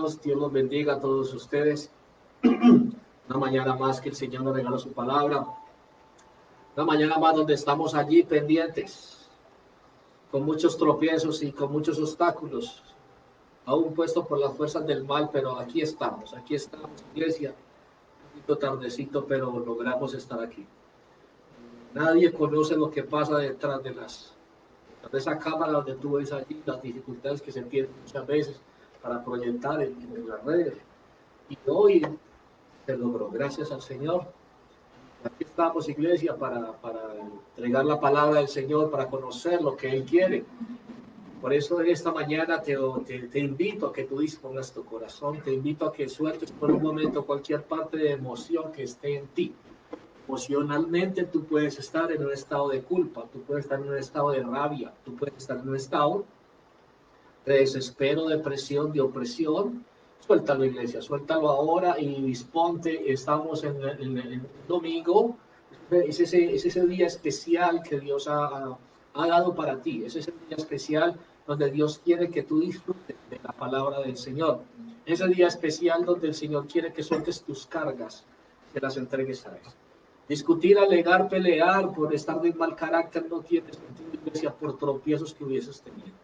hermanos, Dios los bendiga a todos ustedes. Una mañana más que el Señor nos regala su palabra. Una mañana más donde estamos allí pendientes, con muchos tropiezos y con muchos obstáculos, aún puestos por las fuerzas del mal, pero aquí estamos, iglesia, un poquito tardecito, pero logramos estar aquí. Nadie conoce lo que pasa detrás de esa cámara donde tú ves allí, las dificultades que se tienen muchas veces para proyectar en las redes. Y hoy se logró, gracias al Señor. Aquí estamos, iglesia, para entregar la palabra del Señor, para conocer lo que Él quiere. Por eso en esta mañana te invito a que tú dispongas tu corazón, te invito a que sueltes por un momento cualquier parte de emoción que esté en ti. Emocionalmente tú puedes estar en un estado de culpa, tú puedes estar en un estado de rabia, tú puedes estar en un estado de desespero, de depresión, de opresión. Suéltalo, iglesia, suéltalo ahora y disponte. Estamos en el domingo, es ese día especial que Dios ha dado para ti, es ese día especial donde Dios quiere que tú disfrutes de la palabra del Señor, ese día especial donde el Señor quiere que sueltes tus cargas, que las entregues a Él. Discutir, alegar, pelear por estar de mal carácter no tiene sentido, iglesia, por tropiezos que hubieses tenido.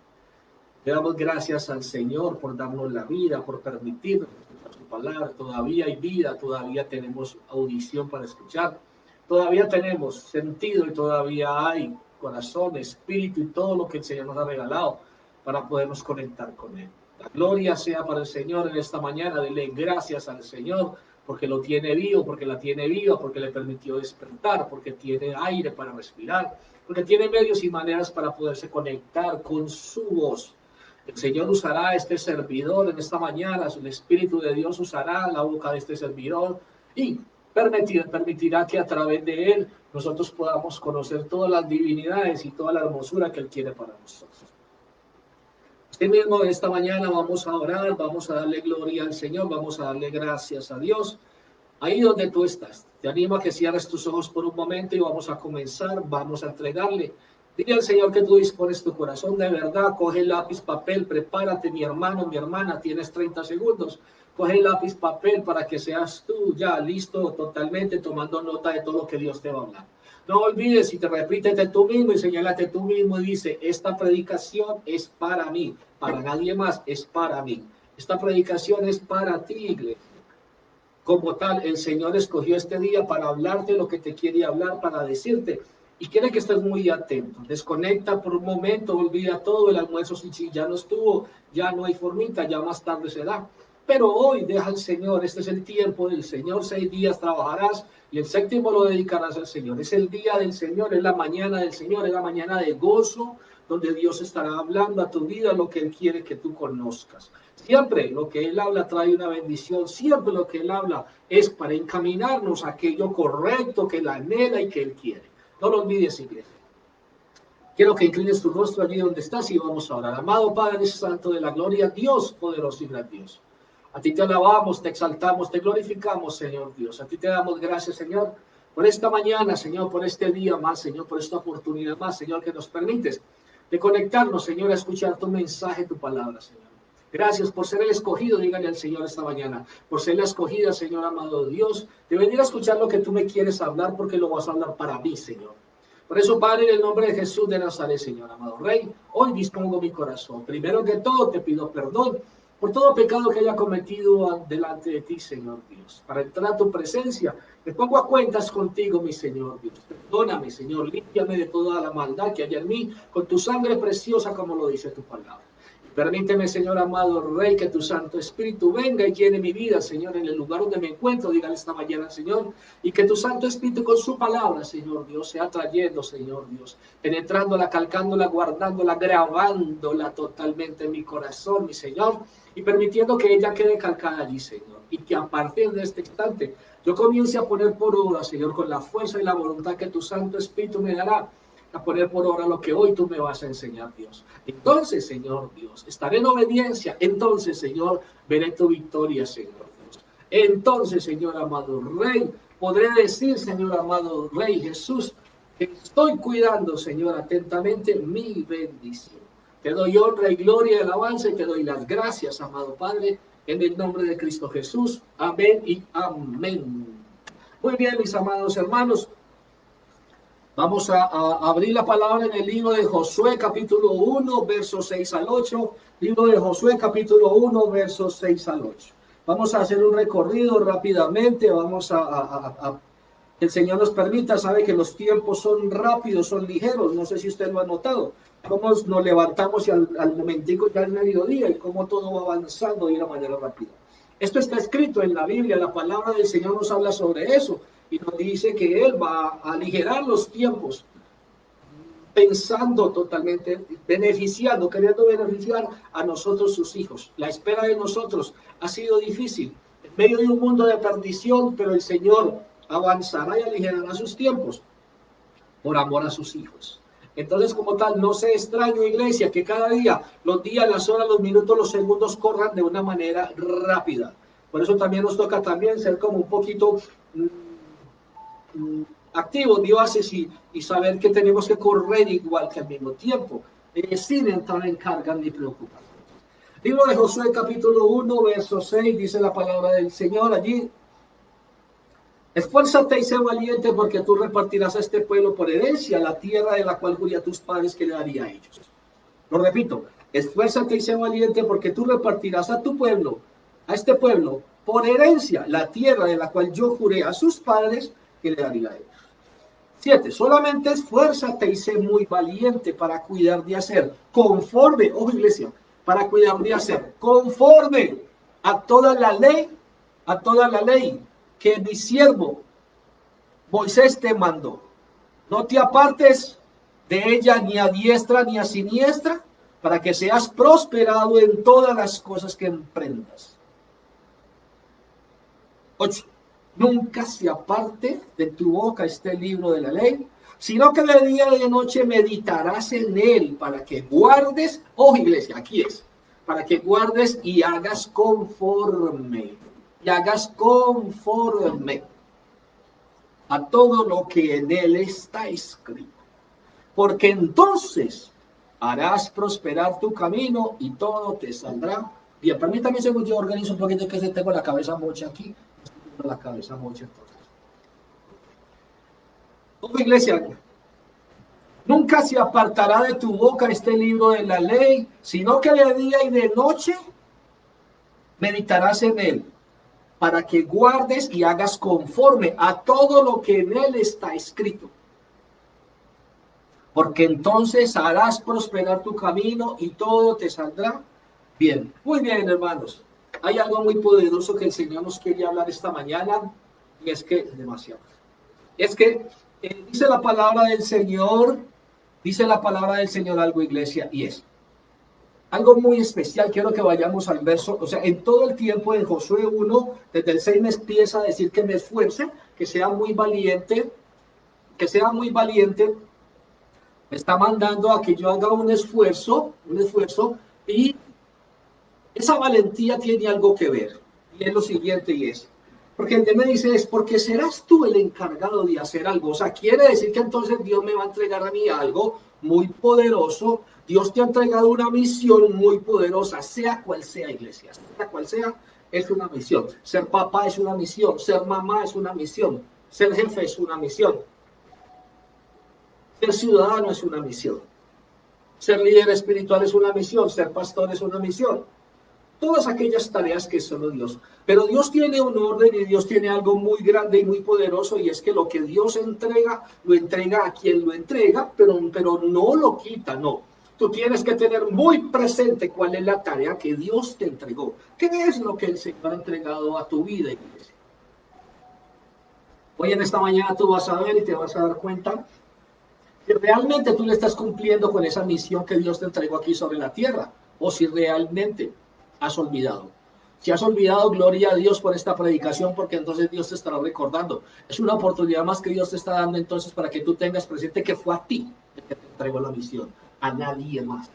Le damos gracias al Señor por darnos la vida, por permitirnos escuchar su palabra. Todavía hay vida, todavía tenemos audición para escuchar, todavía tenemos sentido y todavía hay corazón, espíritu y todo lo que el Señor nos ha regalado para podernos conectar con Él. La gloria sea para el Señor en esta mañana. Dele gracias al Señor porque lo tiene vivo, porque la tiene viva, porque le permitió despertar, porque tiene aire para respirar, porque tiene medios y maneras para poderse conectar con su voz. El Señor usará este servidor en esta mañana, el Espíritu de Dios usará la boca de este servidor y permitirá que a través de él nosotros podamos conocer todas las divinidades y toda la hermosura que Él quiere para nosotros. Así mismo, esta mañana vamos a orar, vamos a darle gloria al Señor, vamos a darle gracias a Dios. Ahí donde tú estás, te animo a que cierres tus ojos por un momento y vamos a comenzar, vamos a entregarle. Dile al Señor que tú dispones tu corazón de verdad, coge lápiz, papel, prepárate, mi hermano, mi hermana, tienes 30 segundos. Coge lápiz, papel para que seas tú ya listo totalmente tomando nota de todo lo que Dios te va a hablar. No olvides y te repítete tú mismo y señálate tú mismo y dice, esta predicación es para mí, para nadie más, es para mí. Esta predicación es para ti, iglesia. Como tal, el Señor escogió este día para hablarte lo que te quiere hablar, para decirte. Y quiere que estés muy atento. Desconecta por un momento, olvida todo. El almuerzo, si ya no estuvo, ya no hay formita, ya más tarde será. Pero hoy deja al Señor, este es el tiempo del Señor. 6 días trabajarás y el séptimo lo dedicarás al Señor. Es el día del Señor, es la mañana del Señor, es la mañana de gozo, donde Dios estará hablando a tu vida lo que Él quiere que tú conozcas. Siempre lo que Él habla trae una bendición, siempre lo que Él habla es para encaminarnos a aquello correcto que Él anhela y que Él quiere. No lo olvides, iglesia. Quiero que inclines tu rostro allí donde estás y vamos a orar. Amado Padre Santo de la gloria, Dios poderoso y gran Dios. A ti te alabamos, te exaltamos, te glorificamos, Señor Dios. A ti te damos gracias, Señor, por esta mañana, Señor, por este día más, Señor, por esta oportunidad más, Señor, que nos permites de conectarnos, Señor, a escuchar tu mensaje, tu palabra, Señor. Gracias por ser el escogido, dígale al Señor esta mañana, por ser la escogida, Señor amado Dios, de venir a escuchar lo que tú me quieres hablar, porque lo vas a hablar para mí, Señor. Por eso, Padre, en el nombre de Jesús de Nazaret, Señor amado Rey, hoy dispongo mi corazón. Primero que todo, te pido perdón por todo pecado que haya cometido delante de ti, Señor Dios. Para entrar a tu presencia, me pongo a cuentas contigo, mi Señor Dios. Perdóname, Señor, límpiame de toda la maldad que hay en mí, con tu sangre preciosa, como lo dice tu palabra. Permíteme, Señor amado Rey, que tu Santo Espíritu venga y llene mi vida, Señor, en el lugar donde me encuentro, dígale esta mañana, Señor, y que tu Santo Espíritu con su palabra, Señor Dios, sea trayendo, Señor Dios, penetrándola, calcándola, guardándola, grabándola totalmente en mi corazón, mi Señor, y permitiendo que ella quede calcada allí, Señor, y que a partir de este instante yo comience a poner por obra, Señor, con la fuerza y la voluntad que tu Santo Espíritu me dará, a poner por obra lo que hoy tú me vas a enseñar, Dios. Entonces, Señor Dios, estaré en obediencia. Entonces, Señor, veré tu victoria, Señor Dios. Entonces, Señor amado Rey, podré decir, Señor amado Rey Jesús, que estoy cuidando, Señor, atentamente mi bendición. Te doy honra y gloria y alabanza y te doy las gracias, amado Padre, en el nombre de Cristo Jesús. Amén y amén. Muy bien, mis amados hermanos. Vamos a abrir la palabra en el libro de Josué, capítulo 1, versos 6 al 8. Libro de Josué, capítulo 1, versos 6 al 8. Vamos a hacer un recorrido rápidamente. Vamos que el Señor nos permita. Sabe que los tiempos son rápidos, son ligeros. No sé si usted lo ha notado. Cómo nos levantamos y al momentico ya es mediodía y cómo todo va avanzando de una manera rápida. Esto está escrito en la Biblia. La palabra del Señor nos habla sobre eso. Y nos dice que Él va a aligerar los tiempos, pensando totalmente, queriendo beneficiar a nosotros sus hijos. La espera de nosotros ha sido difícil, en medio de un mundo de perdición, pero el Señor avanzará y aligerará sus tiempos por amor a sus hijos. Entonces, como tal, no se extraño, iglesia, que cada día, los días, las horas, los minutos, los segundos corran de una manera rápida. Por eso también nos toca también ser como un poquito activos, vivaces y saber que tenemos que correr igual que al mismo tiempo, sin entrar en carga ni preocupación. Libro de Josué, capítulo 1, verso 6, dice la palabra del Señor allí: esfuérzate y sé valiente, porque tú repartirás a este pueblo por herencia la tierra de la cual juré a tus padres que le daría a ellos. Lo repito, esfuérzate y sé valiente, porque tú repartirás a tu pueblo, a este pueblo, por herencia la tierra de la cual yo juré a sus padres que le daría a ellos. 7. Solamente esfuérzate y sé muy valiente para cuidar de hacer conforme, ojo iglesia, para cuidar de hacer conforme a toda la ley que mi siervo Moisés te mandó. No te apartes de ella ni a diestra ni a siniestra, para que seas prosperado en todas las cosas que emprendas. 8. Nunca se aparte de tu boca este libro de la ley, sino que de día y de noche meditarás en él, para que guardes, ojo iglesia, aquí es, para que guardes y hagas conforme a todo lo que en él está escrito. Porque entonces harás prosperar tu camino y todo te saldrá bien. Permítame un segundo, yo organizo un poquito, que tengo la cabeza mocha aquí. La cabeza mocha entonces. Ojo iglesia, nunca se apartará de tu boca este libro de la ley, sino que de día y de noche meditarás en él, para que guardes y hagas conforme a todo lo que en él está escrito. Porque entonces harás prosperar tu camino y todo te saldrá bien. Muy bien, hermanos. Hay algo muy poderoso que el Señor nos quiere hablar esta mañana, y es que es demasiado. Es que dice la palabra del Señor algo, iglesia, y es algo muy especial. Quiero que vayamos al verso, o sea, en todo el tiempo en Josué 1, desde el 6 me empieza a decir que me esfuerce, que sea muy valiente, me está mandando a que yo haga un esfuerzo, y esa valentía tiene algo que ver, y es lo siguiente, y es, porque él me dice, es porque serás tú el encargado de hacer algo. O sea, quiere decir que entonces Dios me va a entregar a mí algo muy poderoso. Dios te ha entregado una misión muy poderosa, sea cual sea, iglesia, sea cual sea, es una misión. Ser papá es una misión, ser mamá es una misión, ser jefe es una misión, ser ciudadano es una misión, ser líder espiritual es una misión, ser pastor es una misión. Todas aquellas tareas que solo Dios. Pero Dios tiene un orden y Dios tiene algo muy grande y muy poderoso, y es que lo que Dios entrega, lo entrega a quien lo entrega, pero no lo quita, no. Tú tienes que tener muy presente cuál es la tarea que Dios te entregó. ¿Qué es lo que el Señor ha entregado a tu vida, iglesia? Hoy en esta mañana tú vas a ver y te vas a dar cuenta si realmente tú le estás cumpliendo con esa misión que Dios te entregó aquí sobre la tierra, o si realmente has olvidado. Si has olvidado, gloria a Dios por esta predicación, porque entonces Dios te estará recordando. Es una oportunidad más que Dios te está dando entonces para que tú tengas presente que fue a ti el que te entregó la misión, a nadie más.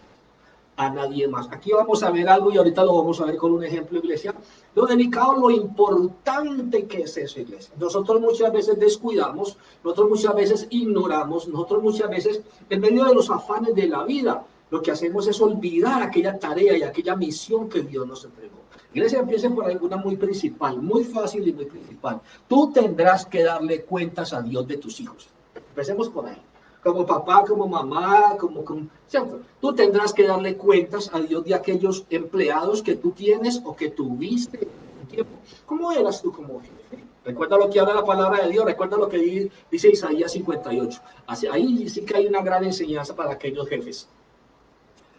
A nadie más. Aquí vamos a ver algo y ahorita lo vamos a ver con un ejemplo, iglesia. Lo delicado, lo importante que es eso, iglesia. Nosotros muchas veces descuidamos, nosotros muchas veces ignoramos, nosotros muchas veces, en medio de los afanes de la vida, lo que hacemos es olvidar aquella tarea y aquella misión que Dios nos entregó. Iglesia, empiece por alguna muy principal, muy fácil y muy principal. Tú tendrás que darle cuentas a Dios de tus hijos. Empecemos por ahí. Como papá, como mamá, ¿cierto? Tú tendrás que darle cuentas a Dios de aquellos empleados que tú tienes o que tuviste en un tiempo. ¿Cómo eras tú como jefe? Recuerda lo que habla la palabra de Dios, recuerda lo que dice Isaías 58. Ahí sí que hay una gran enseñanza para aquellos jefes.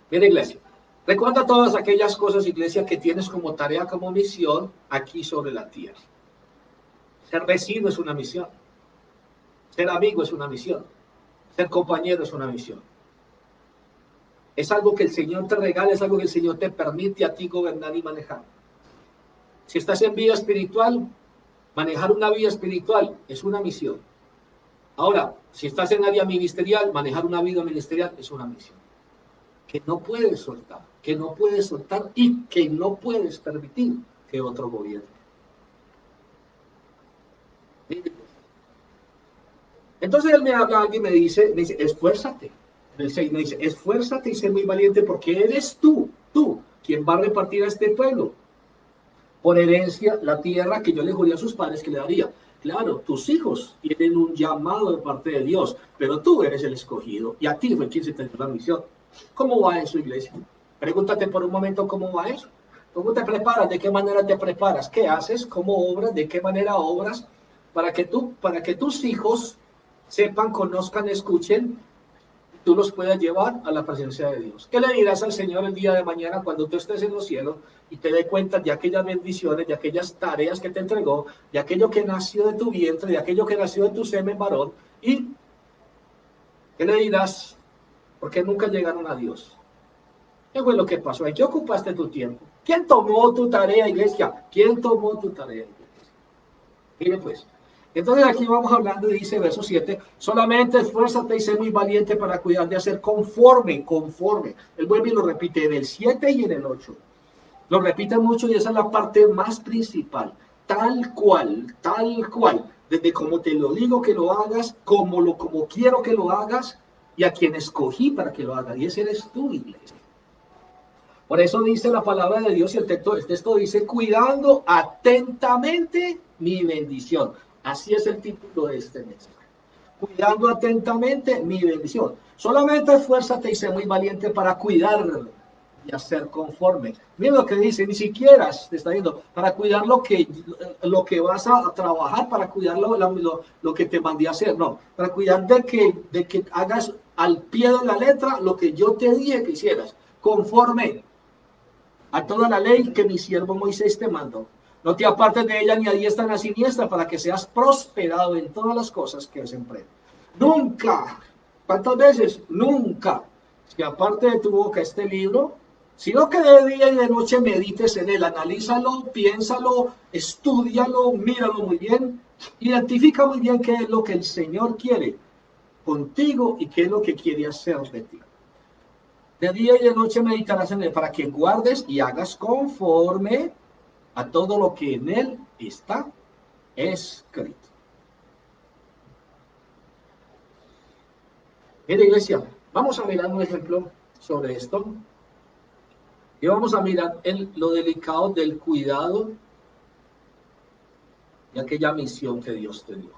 Mira, iglesia, recuerda todas aquellas cosas, iglesia, que tienes como tarea, como misión aquí sobre la tierra. Ser vecino es una misión. Ser amigo es una misión. Ser compañero es una misión. Es algo que el Señor te regala, es algo que el Señor te permite a ti gobernar y manejar. Si estás en vida espiritual, manejar una vida espiritual es una misión. Ahora, si estás en área ministerial, manejar una vida ministerial es una misión. Que no puedes soltar y que no puedes permitir que otro gobierne. Entonces él me habla y me dice, esfuérzate. El 6 me dice, esfuérzate y sé muy valiente porque eres tú, quien va a repartir a este pueblo por herencia la tierra que yo le juré a sus padres que le daría. Claro, tus hijos tienen un llamado de parte de Dios, pero tú eres el escogido y a ti fue quien se te dio la misión. ¿Cómo va eso, iglesia? Pregúntate por un momento cómo va eso. ¿Cómo te preparas? ¿De qué manera te preparas? ¿Qué haces? ¿Cómo obras? ¿De qué manera obras? Para que tus hijos sepan, conozcan, escuchen, tú los puedas llevar a la presencia de Dios. ¿Qué le dirás al Señor el día de mañana cuando tú estés en los cielos y te dé cuenta de aquellas bendiciones, de aquellas tareas que te entregó, de aquello que nació de tu vientre, de aquello que nació de tu semen varón? ¿Y qué le dirás? Porque nunca llegaron a Dios. ¿Qué fue lo que pasó? ¿En qué ocupaste tu tiempo? ¿Quién tomó tu tarea, iglesia? ¿Quién tomó tu tarea, iglesia? Mire pues. Entonces aquí vamos hablando, dice verso 7, solamente esfuérzate y sé muy valiente para cuidar de hacer conforme. Él vuelve y lo repite en el 7 y en el 8. Lo repite mucho y esa es la parte más principal. Tal cual. Desde como te lo digo que lo hagas, como quiero que lo hagas y a quien escogí para que lo hagas. Y ese eres tú, iglesia. Por eso dice la palabra de Dios y el texto dice, cuidando atentamente mi bendición. Así es el título de este mensaje. Cuidando atentamente mi bendición. Solamente esfuérzate y sé muy valiente para cuidar y hacer conforme. Mira lo que dice, ni siquiera te está diciendo, para cuidar lo que vas a trabajar, para cuidar lo que te mandé a hacer. No, para cuidar de que hagas al pie de la letra lo que yo te dije que hicieras. Conforme a toda la ley que mi siervo Moisés te mandó. No te apartes de ella ni a diestra ni a siniestra para que seas prosperado en todas las cosas que has emprendido. Nunca, ¿cuántas veces? Nunca se aparte de tu boca este libro, sino que de día y de noche medites en él, analízalo, piénsalo, estúdialo, míralo muy bien, identifica muy bien qué es lo que el Señor quiere contigo y qué es lo que quiere hacer de ti. De día y de noche meditarás en él para que guardes y hagas conforme a todo lo que en él está escrito. Mira, iglesia, vamos a mirar un ejemplo sobre esto y vamos a mirar lo delicado del cuidado de aquella misión que Dios te dio.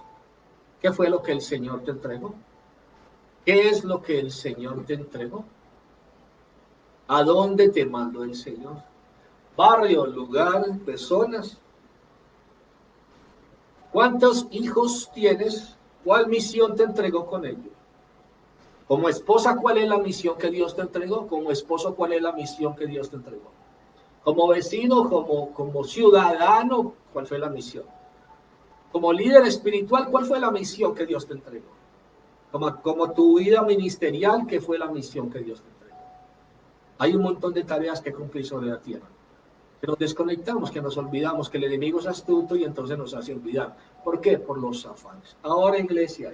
¿Qué fue lo que el Señor te entregó? ¿Qué es lo que el Señor te entregó? ¿A dónde te mandó el Señor? Barrio, lugar, personas. ¿Cuántos hijos tienes? ¿Cuál misión te entregó con ellos? Como esposa, ¿cuál es la misión que Dios te entregó? Como esposo, ¿cuál es la misión que Dios te entregó? Como vecino, como ciudadano, ¿cuál fue la misión? Como líder espiritual, ¿cuál fue la misión que Dios te entregó? Como tu vida ministerial, ¿qué fue la misión que Dios te entregó? Hay un montón de tareas que cumplir sobre la tierra. Que nos desconectamos, que nos olvidamos, que el enemigo es astuto y entonces nos hace olvidar. ¿Por qué? Por los afanes. Ahora, iglesia,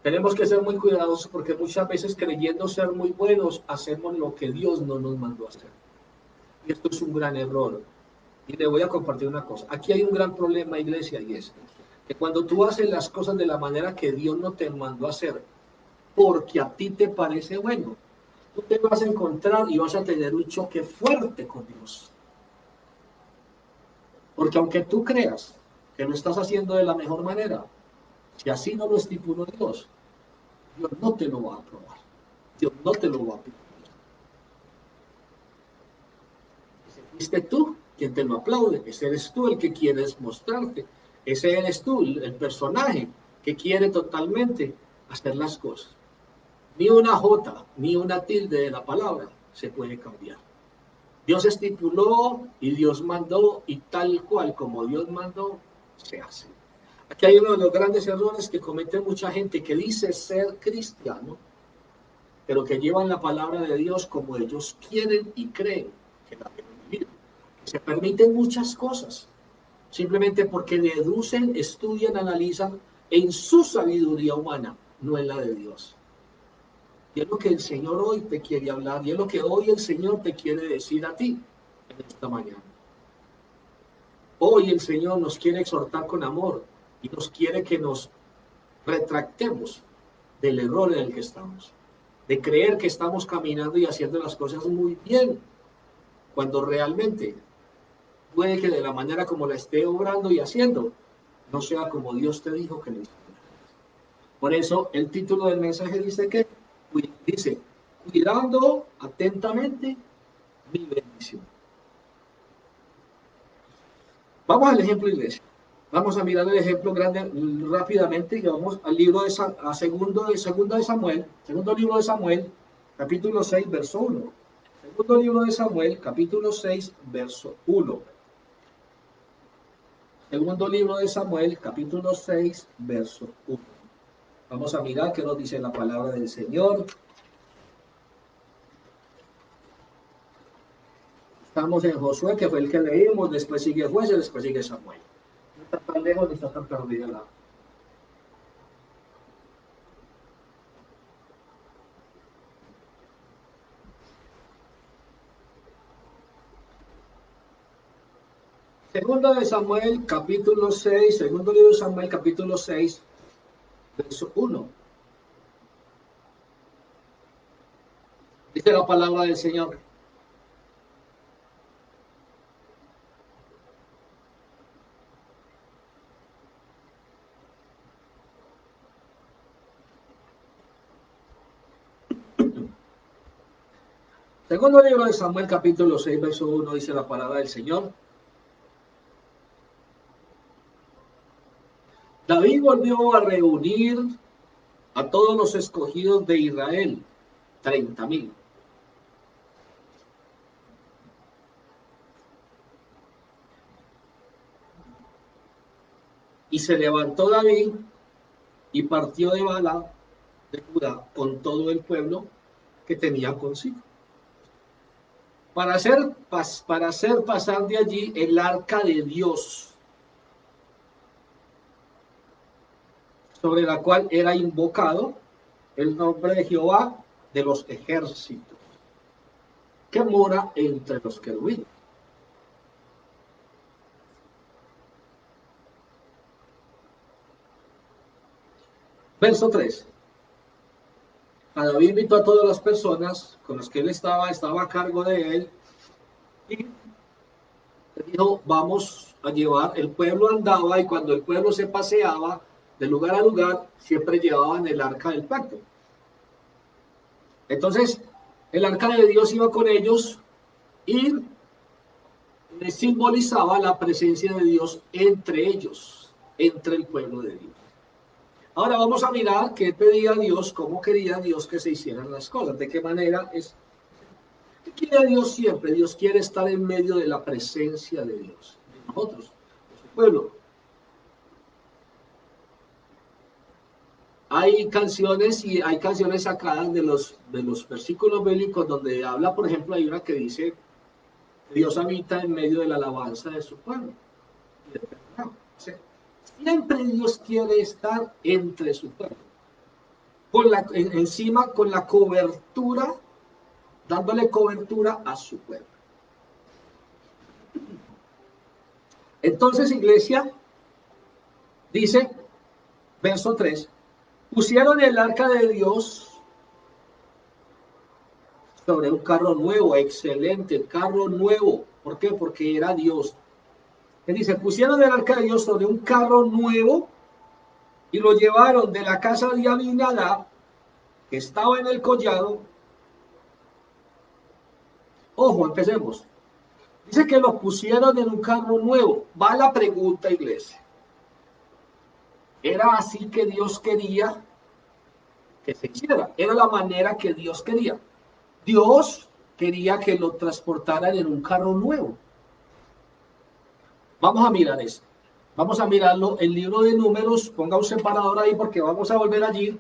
tenemos que ser muy cuidadosos porque muchas veces creyendo ser muy buenos, hacemos lo que Dios no nos mandó a hacer. Y esto es un gran error. Y le voy a compartir una cosa. Aquí hay un gran problema, iglesia, y es que cuando tú haces las cosas de la manera que Dios no te mandó a hacer, porque a ti te parece bueno, tú te vas a encontrar y vas a tener un choque fuerte con Dios. Porque aunque tú creas que lo estás haciendo de la mejor manera, si así no lo estipuló Dios, Dios no te lo va a aprobar. Dios no te lo va a aprobar. Fuiste tú quien te lo aplaude. Ese eres tú el que quieres mostrarte. Ese eres tú, el personaje que quiere totalmente hacer las cosas. Ni una jota, ni una tilde de la palabra se puede cambiar. Dios estipuló y Dios mandó, y tal cual como Dios mandó, se hace. Aquí hay uno de los grandes errores que comete mucha gente que dice ser cristiano, pero que llevan la palabra de Dios como ellos quieren y creen que la deben vivir. Se permiten muchas cosas, simplemente porque deducen, estudian, analizan en su sabiduría humana, no en la de Dios. Y es lo que el Señor hoy te quiere hablar, y es lo que hoy el Señor te quiere decir a ti en esta mañana. Hoy el Señor nos quiere exhortar con amor y nos quiere que nos retractemos del error en el que estamos, de creer que estamos caminando y haciendo las cosas muy bien, cuando realmente puede que de la manera como la esté obrando y haciendo, no sea como Dios te dijo que lo hiciera. Por eso el título del mensaje dice que, dice, cuidando atentamente mi bendición. Vamos al ejemplo, iglesia. Vamos a mirar el ejemplo grande rápidamente y vamos al libro de segundo libro de Samuel, capítulo 6, verso 1. Segundo libro de Samuel, capítulo 6, verso 1. Segundo libro de Samuel, capítulo 6, verso 1. Vamos a mirar qué nos dice la palabra del Señor. Estamos en Josué, que fue el que leímos, después sigue Jueces, después sigue Samuel. No está tan lejos ni está tan perdida la. Segundo de Samuel, capítulo 6, segundo libro de Samuel, capítulo 6, verso 1. Dice la palabra del Señor. Segundo libro de Samuel, capítulo 6, verso 1, dice la palabra del Señor. David volvió a reunir a todos los escogidos de Israel, 30,000. Y se levantó David y partió de Bala de Judá con todo el pueblo que tenía consigo, para hacer pasar de allí el arca de Dios, sobre la cual era invocado el nombre de Jehová de los ejércitos, que mora entre los querubines. Verso 3. A David invitó a todas las personas con las que él estaba a cargo de él, y dijo, vamos a llevar, el pueblo andaba, y cuando el pueblo se paseaba de lugar a lugar, siempre llevaban el arca del pacto. Entonces, el arca de Dios iba con ellos y simbolizaba la presencia de Dios entre ellos, entre el pueblo de Dios. Ahora vamos a mirar qué pedía Dios, cómo quería Dios que se hicieran las cosas, de qué manera es. ¿Qué quiere Dios siempre? Dios quiere estar en medio de la presencia de Dios, de nosotros, de su pueblo. Hay canciones sacadas de los versículos bíblicos donde habla, por ejemplo, hay una que dice, Dios habita en medio de la alabanza de su pueblo. Siempre Dios quiere estar entre su pueblo. Encima con la cobertura, dándole cobertura a su pueblo. Entonces, iglesia, dice, verso 3, pusieron el arca de Dios sobre un carro nuevo, excelente, carro nuevo. ¿Por qué? Porque era Dios. que dice, pusieron el arca de Dios sobre un carro nuevo y lo llevaron de la casa de Abinadab, que estaba en el collado. Ojo, empecemos. Dice que lo pusieron en un carro nuevo. Va la pregunta, iglesia. ¿Era así que Dios quería que se hiciera? Era la manera que Dios quería. Dios quería que lo transportaran en un carro nuevo. Vamos a mirar esto. Vamos a mirarlo. El libro de Números, ponga un separador ahí porque vamos a volver allí.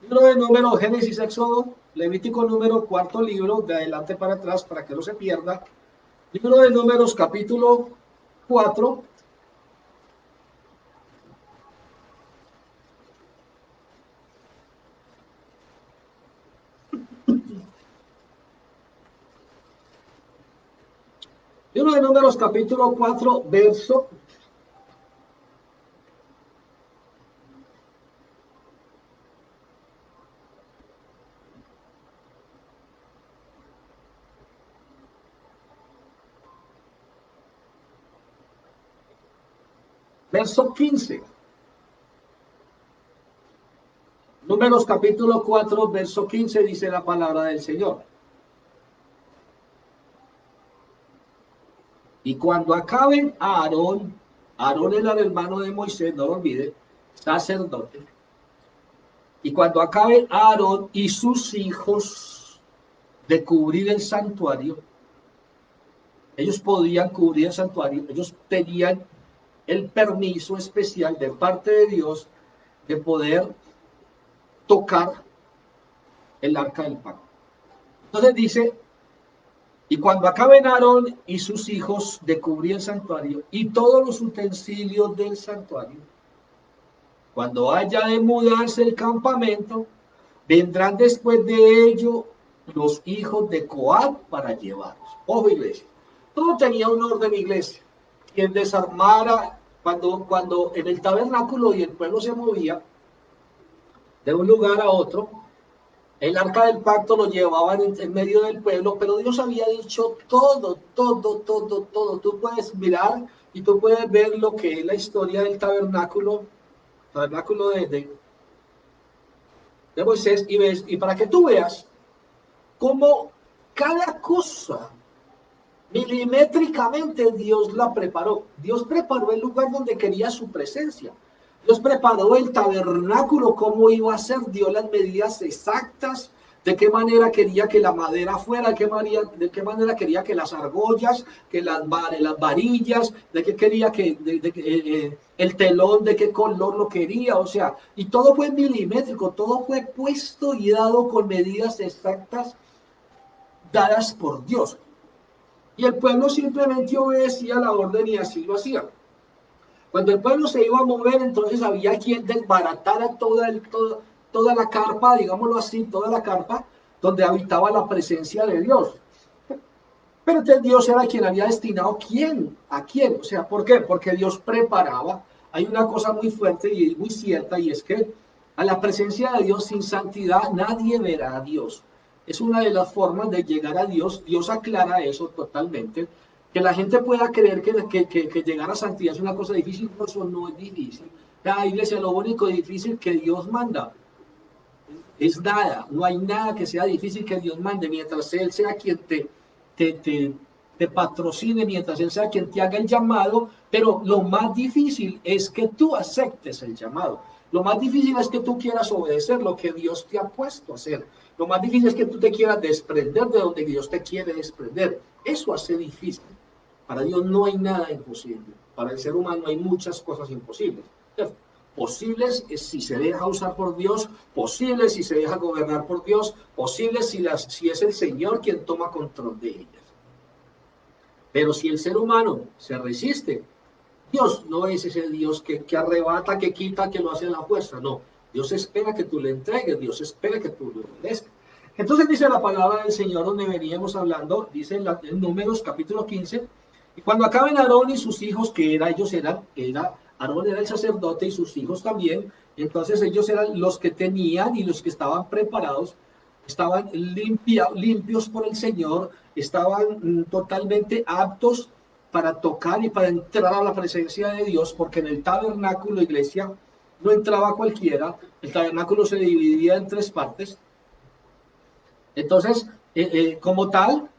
Libro de Números, Génesis, Éxodo, Levítico, Número, cuarto libro, de adelante para atrás para que no se pierda. Libro de Números, capítulo 4. Libro de Números, capítulo 4, verso 15. Números capítulo 4, verso 15 dice la palabra del Señor. Y cuando acaben a Aarón era el hermano de Moisés, no lo olvide, sacerdote. Y cuando acaben Aarón y sus hijos de cubrir el santuario, ellos podían cubrir el santuario, ellos tenían el permiso especial de parte de Dios de poder tocar el arca del pacto. Entonces dice, y cuando acaben Aarón y sus hijos de cubrir el santuario y todos los utensilios del santuario, cuando haya de mudarse el campamento, vendrán después de ello los hijos de Coat para llevarlos. Ojo, iglesia. Todo tenía un orden, iglesia. Quien desarmara, cuando en el tabernáculo y el pueblo se movía de un lugar a otro, el arca del pacto lo llevaban en medio del pueblo, pero Dios había dicho todo, todo, todo, todo. Tú puedes mirar y tú puedes ver lo que es la historia del tabernáculo de Moisés, y ves, y para que tú veas cómo cada cosa milimétricamente Dios la preparó. Dios preparó el lugar donde quería su presencia. Dios preparó el tabernáculo, cómo iba a ser, dio las medidas exactas, de qué manera quería que la madera fuera, de qué manera quería que las argollas, que las varillas, de qué quería el telón, de qué color lo quería, o sea, y todo fue milimétrico, todo fue puesto y dado con medidas exactas dadas por Dios. Y el pueblo simplemente obedecía la orden y así lo hacía. Cuando el pueblo se iba a mover, entonces había quien desbaratara toda la carpa, digámoslo así, toda la carpa donde habitaba la presencia de Dios. Pero entonces Dios era quien había destinado a quién. O sea, ¿por qué? Porque Dios preparaba. Hay una cosa muy fuerte y muy cierta, y es que a la presencia de Dios sin santidad nadie verá a Dios. Es una de las formas de llegar a Dios. Dios aclara eso totalmente. Que la gente pueda creer que llegar a santidad es una cosa difícil, no, eso no es difícil. La iglesia, lo único difícil que Dios manda es nada, no hay nada que sea difícil que Dios mande, mientras Él sea quien te, te, te patrocine, mientras Él sea quien te haga el llamado, pero lo más difícil es que tú aceptes el llamado. Lo más difícil es que tú quieras obedecer lo que Dios te ha puesto a hacer. Lo más difícil es que tú te quieras desprender de donde Dios te quiere desprender. Eso hace difícil. Para Dios no hay nada imposible. Para el ser humano hay muchas cosas imposibles. Posibles si se deja usar por Dios, posibles si se deja gobernar por Dios, posibles si es el Señor quien toma control de ellas. Pero si el ser humano se resiste, Dios no es ese Dios que arrebata, que quita, que lo hace a la fuerza, no. Dios espera que tú le entregues, Dios espera que tú le obedezcas. Entonces dice la palabra del Señor donde veníamos hablando, dice en Números capítulo 15, y cuando acaben Aarón y sus hijos, Aarón era el sacerdote y sus hijos también, entonces ellos eran los que tenían y los que estaban preparados, estaban limpios por el Señor, estaban totalmente aptos para tocar y para entrar a la presencia de Dios, porque en el tabernáculo, iglesia, no entraba cualquiera. El tabernáculo se dividía en tres partes. Entonces, como tal,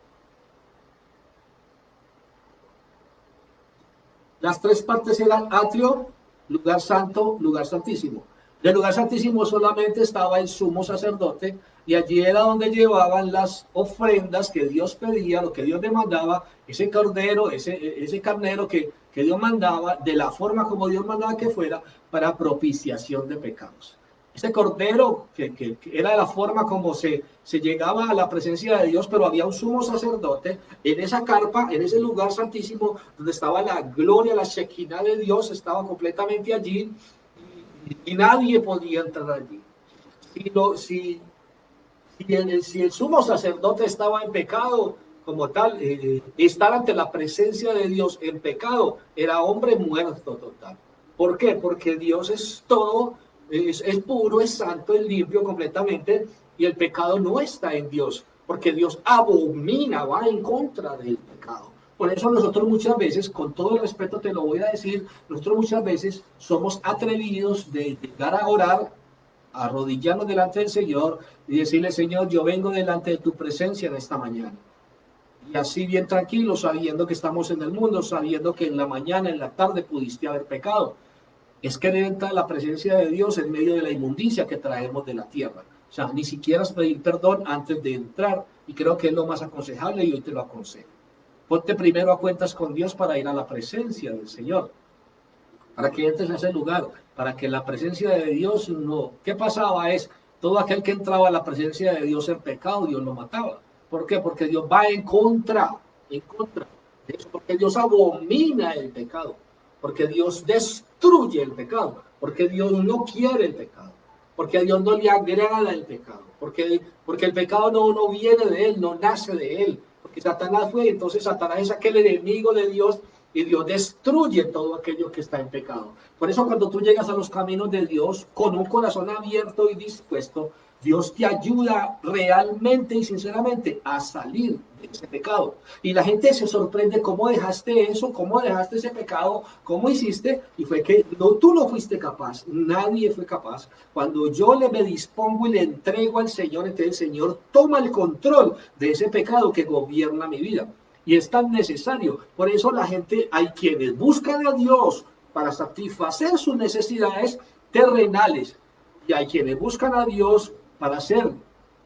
las tres partes eran atrio, lugar santo, lugar santísimo. Del lugar santísimo solamente estaba el sumo sacerdote, y allí era donde llevaban las ofrendas que Dios pedía, lo que Dios demandaba, ese cordero, ese carnero que Dios mandaba, de la forma como Dios mandaba que fuera, para propiciación de pecados. Ese cordero, que era la forma como se llegaba a la presencia de Dios, pero había un sumo sacerdote en esa carpa, en ese lugar santísimo, donde estaba la gloria, la Shekinah de Dios, estaba completamente allí, y nadie podía entrar allí. Si el sumo sacerdote estaba en pecado, como tal, estar ante la presencia de Dios en pecado, era hombre muerto total. ¿Por qué? Porque Dios es todo, es puro, es santo, es limpio completamente, y el pecado no está en Dios, porque Dios abomina, va en contra del pecado. Por eso nosotros muchas veces, con todo el respeto te lo voy a decir, nosotros muchas veces somos atrevidos de llegar a orar, arrodillarnos delante del Señor y decirle: Señor, yo vengo delante de tu presencia en esta mañana. Y así bien tranquilo, sabiendo que estamos en el mundo, sabiendo que en la mañana, en la tarde pudiste haber pecado. Es querer entrar a la presencia de Dios en medio de la inmundicia que traemos de la tierra. O sea, ni siquiera es pedir perdón antes de entrar, y creo que es lo más aconsejable, y hoy te lo aconsejo. Ponte primero a cuentas con Dios para ir a la presencia del Señor, para que entres a ese lugar, para que la presencia de Dios no... ¿Qué pasaba? Es todo aquel que entraba a la presencia de Dios en pecado, Dios lo mataba. ¿Por qué? Porque Dios va en contra de eso, porque Dios abomina el pecado, porque Dios destruye el pecado, porque Dios no quiere el pecado, porque a Dios no le agrada el pecado, porque el pecado no viene de Él, no nace de Él, porque Satanás fue, entonces Satanás es aquel enemigo de Dios, y Dios destruye todo aquello que está en pecado. Por eso cuando tú llegas a los caminos de Dios con un corazón abierto y dispuesto, Dios te ayuda realmente y sinceramente a salir de ese pecado. Y la gente se sorprende: ¿cómo dejaste eso? ¿Cómo dejaste ese pecado? ¿Cómo hiciste? Y fue que tú no fuiste capaz, nadie fue capaz. Cuando yo me dispongo y le entrego al Señor, entonces el Señor toma el control de ese pecado que gobierna mi vida. Y es tan necesario. Por eso la gente, hay quienes buscan a Dios para satisfacer sus necesidades terrenales, y hay quienes buscan a Dios para ser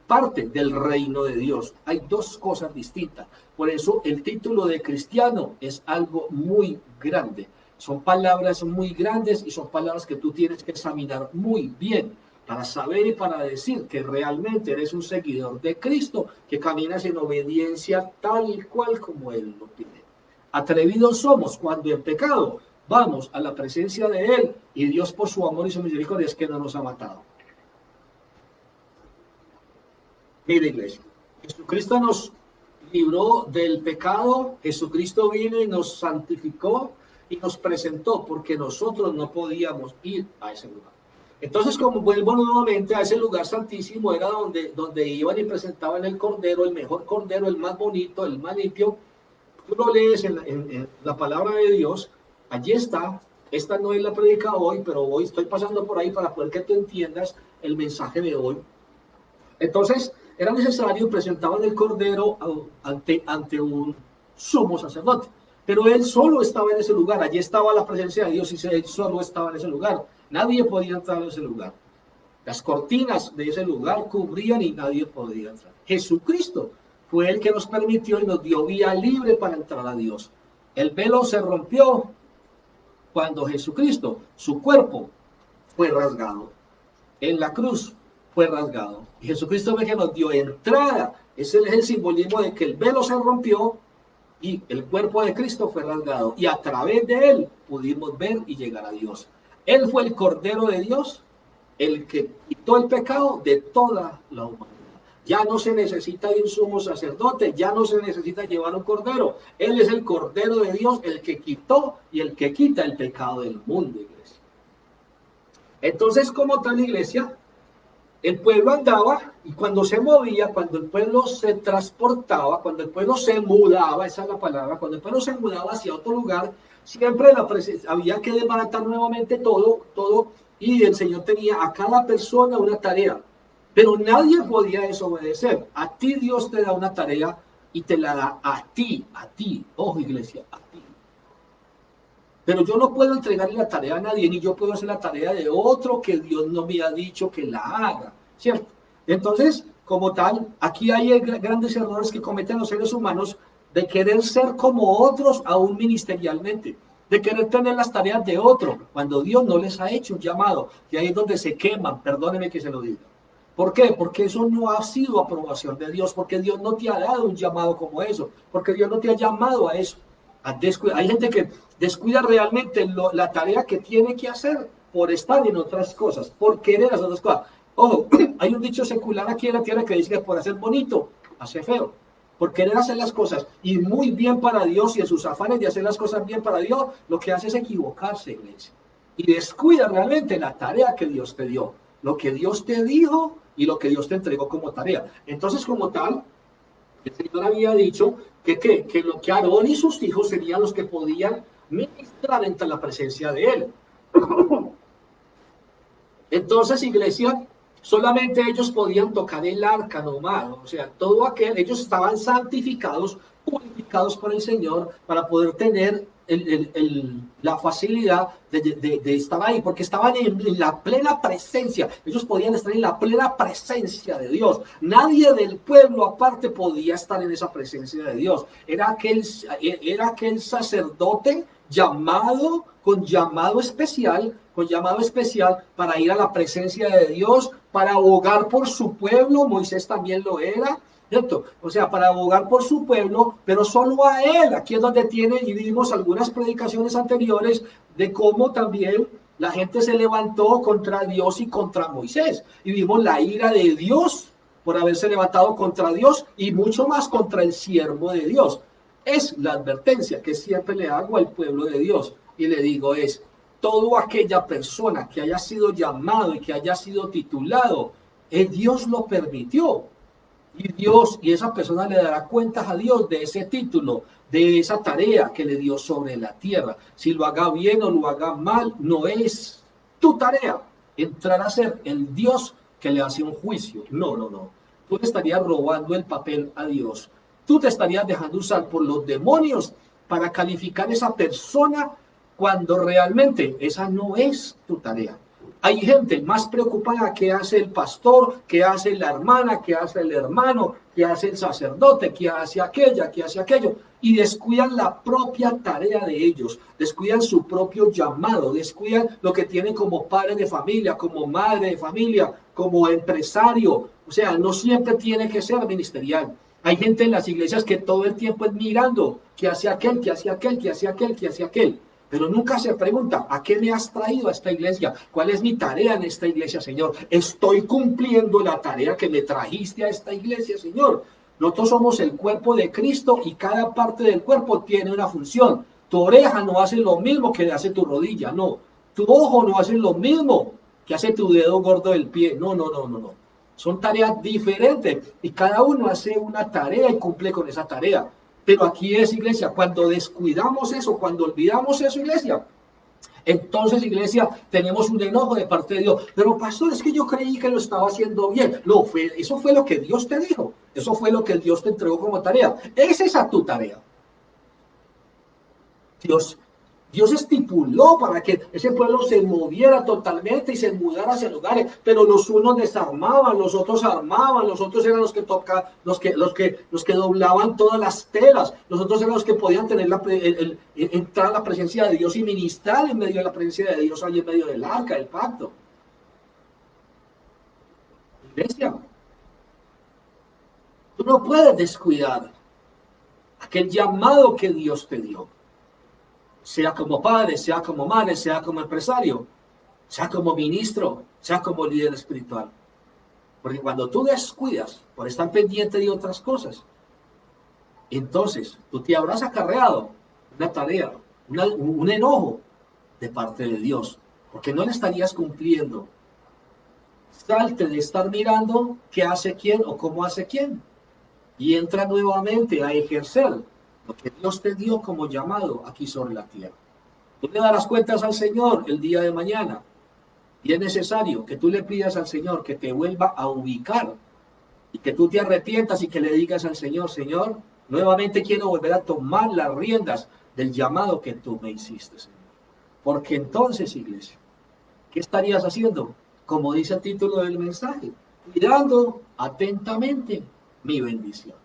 parte del reino de Dios. Hay dos cosas distintas. Por eso el título de cristiano es algo muy grande. Son palabras muy grandes, y son palabras que tú tienes que examinar muy bien para saber y para decir que realmente eres un seguidor de Cristo, que caminas en obediencia tal cual como Él lo pide. Atrevidos somos cuando en pecado vamos a la presencia de Él, y Dios, por su amor y su misericordia, es que no nos ha matado. Mira, iglesia, Jesucristo nos libró del pecado, Jesucristo vino y nos santificó y nos presentó, porque nosotros no podíamos ir a ese lugar. Entonces, como vuelvo nuevamente a ese lugar santísimo, era donde iban y presentaban el cordero, el mejor cordero, el más bonito, el más limpio. Tú lo lees en la palabra de Dios, allí está. Esta no es la predica hoy, pero hoy estoy pasando por ahí para poder que tú entiendas el mensaje de hoy. Entonces, era necesario, presentaban el cordero ante un sumo sacerdote. Pero él solo estaba en ese lugar, allí estaba la presencia de Dios, y él solo estaba en ese lugar. Nadie podía entrar en ese lugar. Las cortinas de ese lugar cubrían y nadie podía entrar. Jesucristo fue el que nos permitió y nos dio vía libre para entrar a Dios. El velo se rompió cuando Jesucristo, su cuerpo, fue rasgado. En la cruz fue rasgado. Y Jesucristo fue que nos dio entrada. Ese es el simbolismo de que el velo se rompió y el cuerpo de Cristo fue rasgado. Y a través de él pudimos ver y llegar a Dios. Él fue el Cordero de Dios, el que quitó el pecado de toda la humanidad. Ya no se necesita de un sumo sacerdote, ya no se necesita llevar un cordero. Él es el Cordero de Dios, el que quitó y el que quita el pecado del mundo, iglesia. Entonces, como tal, iglesia, el pueblo andaba y cuando se movía, cuando el pueblo se transportaba, cuando el pueblo se mudaba, esa es la palabra, cuando el pueblo se mudaba hacia otro lugar, siempre había que desbaratar nuevamente todo, y el Señor tenía a cada persona una tarea, pero nadie podía desobedecer. A ti Dios te da una tarea y te la da a ti, ojo iglesia, a ti. Pero yo no puedo entregarle la tarea a nadie, ni yo puedo hacer la tarea de otro que Dios no me ha dicho que la haga, ¿cierto? Entonces, como tal, aquí hay grandes errores que cometen los seres humanos de querer ser como otros aún ministerialmente, de querer tener las tareas de otro, cuando Dios no les ha hecho un llamado, y ahí es donde se queman, perdóneme que se lo diga. ¿Por qué? Porque eso no ha sido aprobación de Dios, porque Dios no te ha dado un llamado como eso, porque Dios no te ha llamado a eso. Hay gente que descuida realmente la tarea que tiene que hacer por estar en otras cosas, por querer hacer otras cosas. Ojo, hay un dicho secular aquí en la tierra que dice que por hacer bonito, hace feo. Por querer hacer las cosas y muy bien para Dios y en sus afanes de hacer las cosas bien para Dios, lo que hace es equivocarse, iglesia. Y descuida realmente la tarea que Dios te dio, lo que Dios te dijo y lo que Dios te entregó como tarea. Entonces, como tal, el Señor había dicho que Aarón y sus hijos serían los que podían ministrar entre la presencia de Él. Entonces, iglesia, solamente ellos podían tocar el arca nomás, o sea, todo aquel, ellos estaban santificados, purificados por el Señor para poder tener la facilidad de estar ahí, porque estaban en la plena presencia, ellos podían estar en la plena presencia de Dios, nadie del pueblo aparte podía estar en esa presencia de Dios, era aquel sacerdote llamado, con llamado especial para ir a la presencia de Dios, para abogar por su pueblo. Moisés también lo era, ¿cierto? O sea, para abogar por su pueblo, pero solo a él. Aquí es donde tiene, y vimos algunas predicaciones anteriores de cómo también la gente se levantó contra Dios y contra Moisés. Y vimos la ira de Dios por haberse levantado contra Dios y mucho más contra el siervo de Dios. Es la advertencia que siempre le hago al pueblo de Dios y le digo es, todo aquella persona que haya sido llamado y que haya sido titulado, Dios lo permitió. Y Dios, y esa persona le dará cuentas a Dios de ese título, de esa tarea que le dio sobre la tierra. Si lo haga bien o lo haga mal, no es tu tarea entrar a ser el Dios que le hace un juicio. No, no, no. Tú le estarías robando el papel a Dios. Tú te estarías dejando usar por los demonios para calificar a esa persona cuando realmente esa no es tu tarea. Hay gente más preocupada que hace el pastor, que hace la hermana, que hace el hermano, que hace el sacerdote, que hace aquella, que hace aquello, y descuidan la propia tarea de ellos, descuidan su propio llamado, descuidan lo que tienen como padre de familia, como madre de familia, como empresario. O sea, no siempre tiene que ser ministerial. Hay gente en las iglesias que todo el tiempo es mirando, que hace aquel, que hace aquel, que hace aquel, que hace aquel. Pero nunca se pregunta, ¿a qué me has traído a esta iglesia? ¿Cuál es mi tarea en esta iglesia, Señor? ¿Estoy cumpliendo la tarea que me trajiste a esta iglesia, Señor? Nosotros somos el cuerpo de Cristo y cada parte del cuerpo tiene una función. Tu oreja no hace lo mismo que hace tu rodilla, no. Tu ojo no hace lo mismo que hace tu dedo gordo del pie. No, no, no, no, no. Son tareas diferentes y cada uno hace una tarea y cumple con esa tarea. Pero aquí es, iglesia, cuando descuidamos eso, cuando olvidamos eso, iglesia, entonces, iglesia, tenemos un enojo de parte de Dios. Pero, pastor, es que yo creí que lo estaba haciendo bien. No, eso fue lo que Dios te dijo. Eso fue lo que Dios te entregó como tarea. Esa es tu tarea. Dios, Dios estipuló para que ese pueblo se moviera totalmente y se mudara hacia lugares, pero los unos desarmaban, los otros armaban, los otros eran los que tocaban, los que doblaban todas las telas, los otros eran los que podían tener entrar a la presencia de Dios y ministrar en medio de la presencia de Dios, ahí en medio del arca, del pacto. Iglesia, tú no puedes descuidar aquel llamado que Dios te dio, sea como padre, sea como madre, sea como empresario, sea como ministro, sea como líder espiritual. Porque cuando tú descuidas por estar pendiente de otras cosas, entonces tú te habrás acarreado una tarea, un enojo de parte de Dios, porque no le estarías cumpliendo Salte de estar mirando qué hace quién o cómo hace quién y entra nuevamente a ejercer lo que Dios te dio como llamado aquí sobre la tierra. Tú le darás cuentas al Señor el día de mañana y es necesario que tú le pidas al Señor que te vuelva a ubicar y que tú te arrepientas y que le digas al Señor, Señor, nuevamente quiero volver a tomar las riendas del llamado que tú me hiciste, Señor. Porque entonces, iglesia, ¿qué estarías haciendo? Como dice el título del mensaje, cuidando atentamente mi bendición.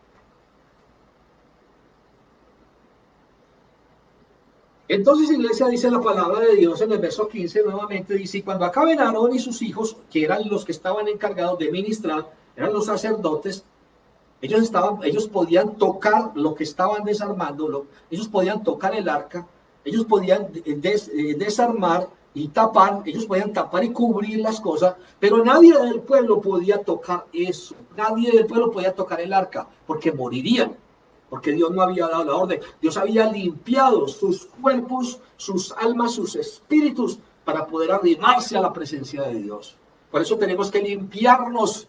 Entonces, iglesia, dice la palabra de Dios en el verso 15, nuevamente dice, y cuando acaben Aarón y sus hijos, que eran los que estaban encargados de ministrar, eran los sacerdotes, ellos podían tocar lo que estaban desarmando, ellos podían tocar el arca, ellos podían desarmar y tapar, ellos podían tapar y cubrir las cosas, pero nadie del pueblo podía tocar eso, nadie del pueblo podía tocar el arca, porque morirían, porque Dios no había dado la orden. Dios había limpiado sus cuerpos, sus almas, sus espíritus, para poder arrimarse a la presencia de Dios. Por eso tenemos que limpiarnos.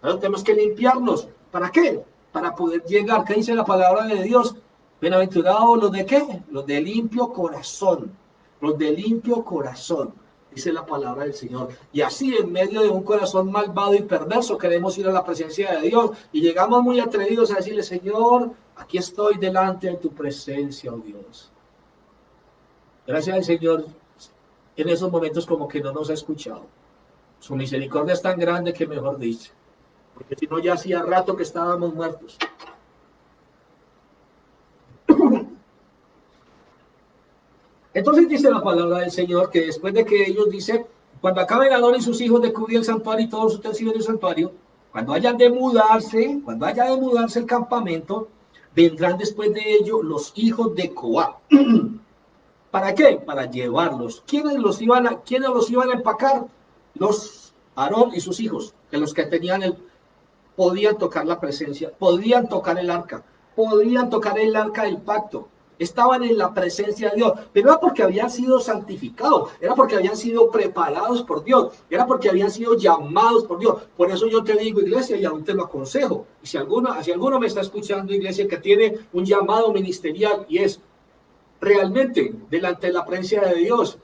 Ahora tenemos que limpiarnos. ¿Para qué? Para poder llegar. ¿Qué dice la palabra de Dios? Bienaventurados los de qué? Los de limpio corazón. Los de limpio corazón. Dice la palabra del Señor. Y así en medio de un corazón malvado y perverso queremos ir a la presencia de Dios. Y llegamos muy atrevidos a decirle, Señor, aquí estoy delante de tu presencia, oh Dios. Gracias al Señor, en esos momentos como que no nos ha escuchado. Su misericordia es tan grande que mejor dice. Porque si no ya hacía rato que estábamos muertos. Entonces dice la palabra del Señor que después de que ellos dicen, cuando acaben Aarón y sus hijos de cubrir el santuario y todos los utensilios del santuario, cuando haya de mudarse el campamento, vendrán después de ello los hijos de Coat. ¿Para qué? Para llevarlos. ¿Quiénes los iban a empacar? Los Aarón y sus hijos, que los que podían tocar la presencia, podían tocar el arca, podían tocar el arca del pacto, estaban en la presencia de Dios, pero era porque habían sido santificados, era porque habían sido preparados por Dios, era porque habían sido llamados por Dios. Por eso yo te digo, iglesia, y aún te lo aconsejo, y si alguno me está escuchando, iglesia, que tiene un llamado ministerial y es realmente delante de la presencia de Dios,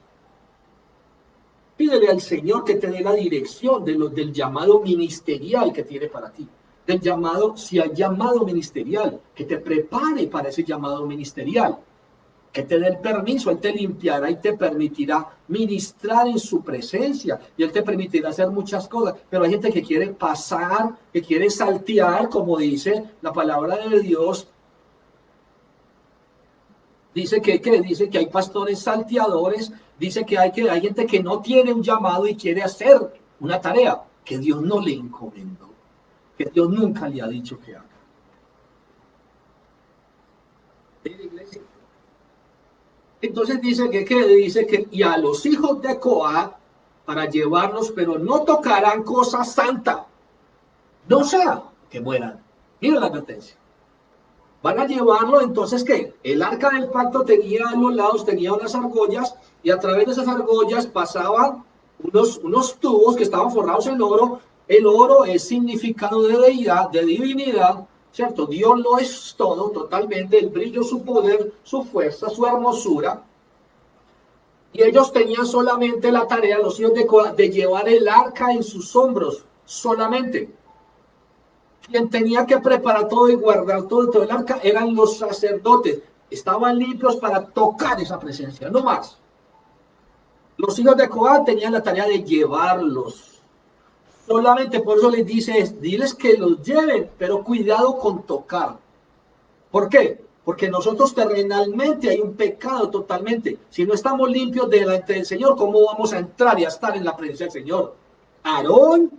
pídele al Señor que te dé la dirección del llamado ministerial que tiene para ti. Del llamado, si hay llamado ministerial, que te prepare para ese llamado ministerial. Que te dé el permiso, Él te limpiará y te permitirá ministrar en su presencia. Y Él te permitirá hacer muchas cosas. Pero hay gente que quiere pasar, que quiere saltear, como dice la palabra de Dios. Dice que hay pastores salteadores, dice que hay gente que no tiene un llamado y quiere hacer una tarea que Dios no le encomendó, que Dios nunca le ha dicho que haga. Entonces dice que y a los hijos de Coat para llevarlos, pero no tocarán cosa santa, no sea que mueran. Mira la advertencia. Van a llevarlo, entonces, ¿qué? El arca del pacto tenía a los lados, tenía unas argollas, y a través de esas argollas pasaban unos tubos que estaban forrados en oro. El oro es significado de deidad, de divinidad, ¿cierto? Dios lo es todo, totalmente, el brillo, su poder, su fuerza, su hermosura. Y ellos tenían solamente la tarea, los hijos de llevar el arca en sus hombros, solamente. Quien tenía que preparar todo y guardar todo el arca eran los sacerdotes. Estaban limpios para tocar esa presencia, no más. Los hijos de Coat tenían la tarea de llevarlos. Solamente por eso les dice, diles que los lleven, pero cuidado con tocar. ¿Por qué? Porque nosotros terrenalmente hay un pecado totalmente. Si no estamos limpios delante del Señor, ¿cómo vamos a entrar y a estar en la presencia del Señor? Aarón,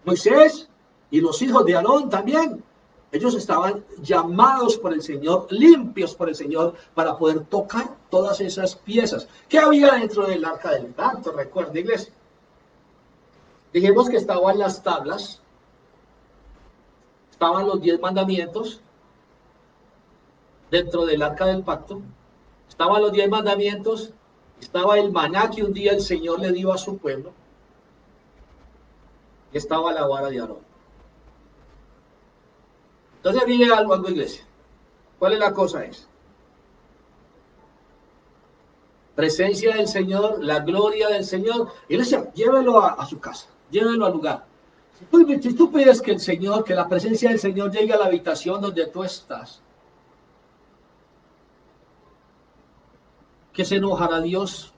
Moisés y los hijos de Aarón también. Ellos estaban llamados por el Señor, limpios por el Señor, para poder tocar todas esas piezas. ¿Qué había dentro del arca del pacto? Recuerda, iglesia. Dijimos que estaban las tablas, estaban los 10 mandamientos dentro del arca del pacto, estaban los 10 mandamientos, estaba el maná que un día el Señor le dio a su pueblo. estaba la vara de Aarón. Entonces viene algo, iglesia. ¿Cuál es la cosa? Presencia del Señor, la gloria del Señor. Iglesia, llévelo a su casa, llévelo al lugar. Si tú pides que el Señor, que la presencia del Señor llegue a la habitación donde tú estás, ¿qué se enojará Dios?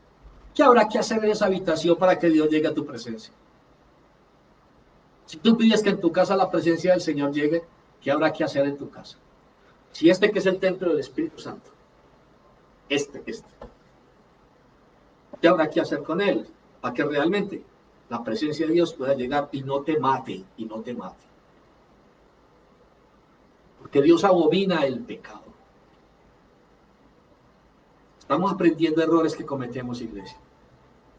¿Qué habrá que hacer en esa habitación para que Dios llegue a tu presencia? Si tú pides que en tu casa la presencia del Señor llegue, ¿qué habrá que hacer en tu casa? Si que es el templo del Espíritu Santo, ¿qué habrá que hacer con él? Para que realmente la presencia de Dios pueda llegar y no te mate, Porque Dios abomina el pecado. Estamos aprendiendo errores que cometemos, iglesia.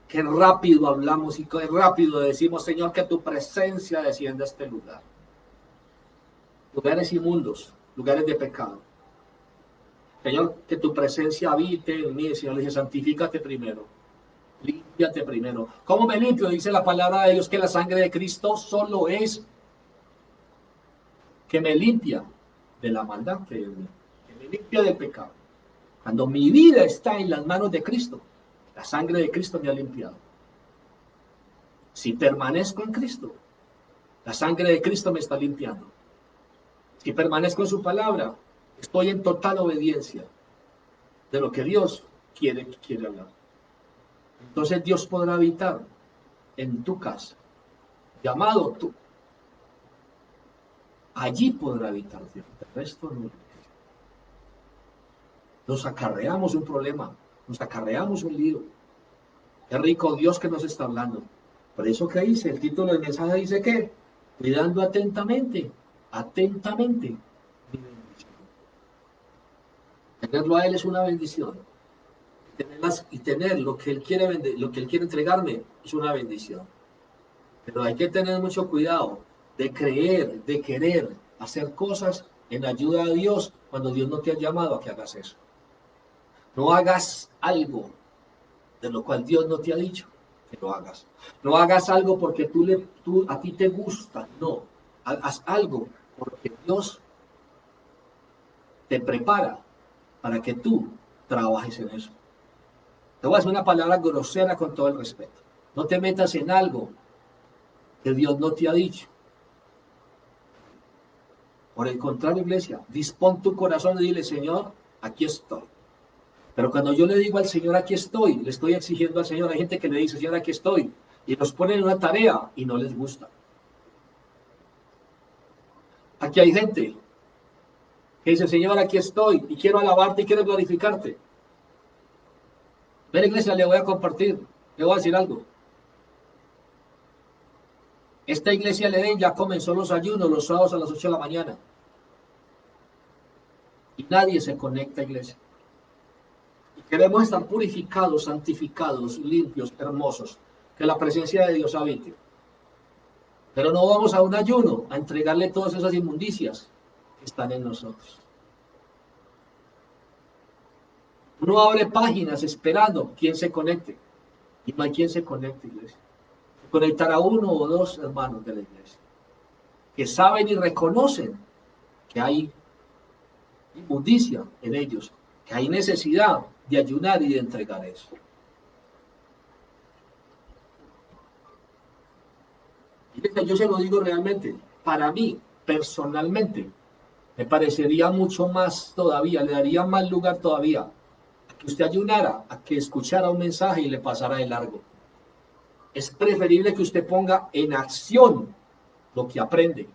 Qué rápido hablamos y qué rápido decimos, Señor, que tu presencia descienda a este lugar. Lugares inmundos, lugares de pecado. Señor, que tu presencia habite en mí. Señor, le dice, santifícate primero. Límpiate primero. ¿Cómo me limpio? Dice la palabra de Dios que la sangre de Cristo solo es que me limpia de la maldad, que me limpia del pecado. Cuando mi vida está en las manos de Cristo, la sangre de Cristo me ha limpiado. Si permanezco en Cristo, la sangre de Cristo me está limpiando. Si permanezco en su palabra, estoy en total obediencia de lo que Dios quiere hablar. Entonces Dios podrá habitar en tu casa, llamado tú. Allí podrá habitar Dios, el resto no. Nos acarreamos un problema, nos acarreamos un lío. Qué rico Dios que nos está hablando. Por eso que dice, el título del mensaje dice ¿qué? Cuidando atentamente, mi bendición. Tenerlo a Él es una bendición. Tener lo que Él quiere lo que Él quiere entregarme es una bendición. Pero hay que tener mucho cuidado de creer, de querer hacer cosas en ayuda a Dios cuando Dios no te ha llamado a que hagas eso. No hagas algo de lo cual Dios no te ha dicho que lo hagas. No hagas algo porque a ti te gusta, no. Haz algo porque Dios te prepara para que tú trabajes en eso. Te voy a decir una palabra grosera con todo el respeto. No te metas en algo que Dios no te ha dicho. Por el contrario, iglesia, dispón tu corazón y dile, Señor, aquí estoy. Pero cuando yo le digo al Señor, aquí estoy, le estoy exigiendo al Señor. Hay gente que le dice, Señor, aquí estoy. Y nos ponen en una tarea y no les gusta. Aquí hay gente que dice, Señor, aquí estoy y quiero alabarte y quiero glorificarte. Ven, iglesia, le voy a compartir, le voy a decir algo. Esta iglesia Edén ya comenzó los ayunos los sábados a las 8 de la mañana. Y nadie se conecta, iglesia. Y queremos estar purificados, santificados, limpios, hermosos. Que la presencia de Dios habite. Pero no vamos a un ayuno a entregarle todas esas inmundicias que están en nosotros. Uno abre páginas esperando quien se conecte. Y no hay quien se conecte, iglesia. Conectar a uno o dos hermanos de la iglesia. Que saben y reconocen que hay inmundicia en ellos. Que hay necesidad de ayunar y de entregar eso. Iglesia, yo se lo digo realmente. Para mí, personalmente, me parecería mucho más todavía, le daría más lugar todavía a que usted ayunara, a que escuchara un mensaje y le pasara de largo. Es preferible que usted ponga en acción lo que aprende,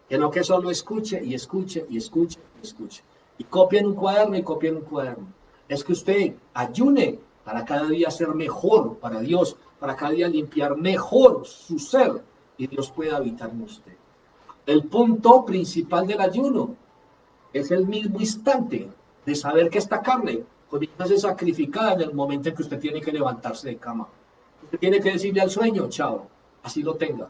que no que solo escuche y escuche y escuche y escuche. Y copie en un cuaderno y copie en un cuaderno. Es que usted ayune para cada día ser mejor para Dios, para cada día limpiar mejor su ser y Dios pueda habitar en usted. El punto principal del ayuno es el mismo instante de saber que esta carne comienza a ser sacrificada en el momento en que usted tiene que levantarse de cama. Usted tiene que decirle al sueño, chao, así lo tenga.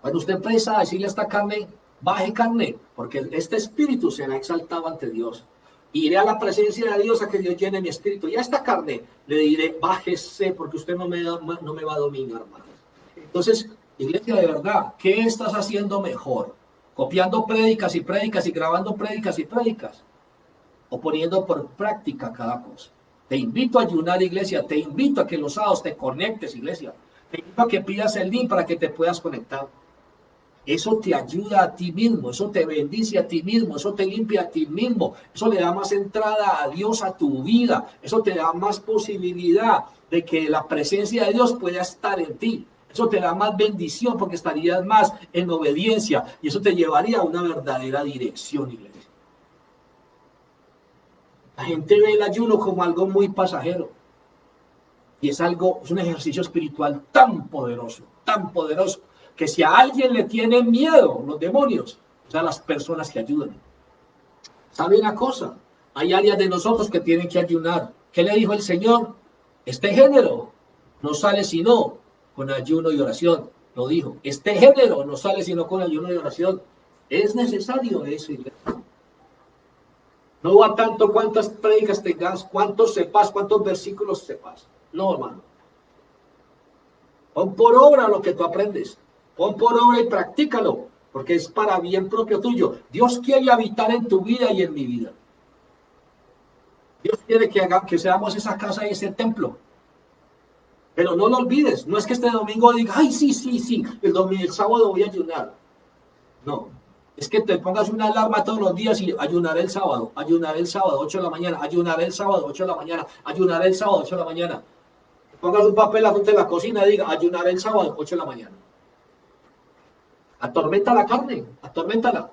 Cuando usted empieza a decirle a esta carne, baje carne, porque este espíritu será exaltado ante Dios. Iré a la presencia de Dios a que Dios llene mi espíritu. Y a esta carne le diré, bájese, porque usted no me va a dominar más. Entonces, Iglesia, de verdad, ¿qué estás haciendo mejor? ¿Copiando prédicas y prédicas y grabando prédicas y prédicas? ¿O poniendo por práctica cada cosa? Te invito a ayunar, iglesia. Te invito a que los sábados te conectes, iglesia. Te invito a que pidas el link para que te puedas conectar. Eso te ayuda a ti mismo, eso te bendice a ti mismo, eso te limpia a ti mismo, eso le da más entrada a Dios a tu vida, eso te da más posibilidad de que la presencia de Dios pueda estar en ti. Eso te da más bendición porque estarías más en obediencia y eso te llevaría a una verdadera dirección, iglesia. La gente ve el ayuno como algo muy pasajero y es un ejercicio espiritual tan poderoso, que si a alguien le tienen miedo los demonios, o sea, las personas que ayudan. ¿Sabe una cosa? Hay áreas de nosotros que tienen que ayunar. ¿Qué le dijo el Señor? Este género no sale sino con ayuno y oración. Lo dijo. Este género no sale sino con ayuno y oración. Es necesario eso, iglesia. No va tanto cuántas prédicas tengas, cuántos sepas, cuántos versículos sepas. No, hermano. Pon por obra lo que tú aprendes. Pon por obra y practícalo, porque es para bien propio tuyo. Dios quiere habitar en tu vida y en mi vida. Dios quiere que seamos esa casa y ese templo. Pero no lo olvides. No es que este domingo diga, ay, sí, el sábado voy a ayunar. No. Es que te pongas una alarma todos los días y ayunaré el sábado, 8 de la mañana, ayunaré el sábado, 8 de la mañana, ayunaré el sábado, 8 de la mañana. Pongas un papel a frente de la cocina y diga, ayunaré el sábado, 8 de la mañana. Atormenta la carne, atorméntala.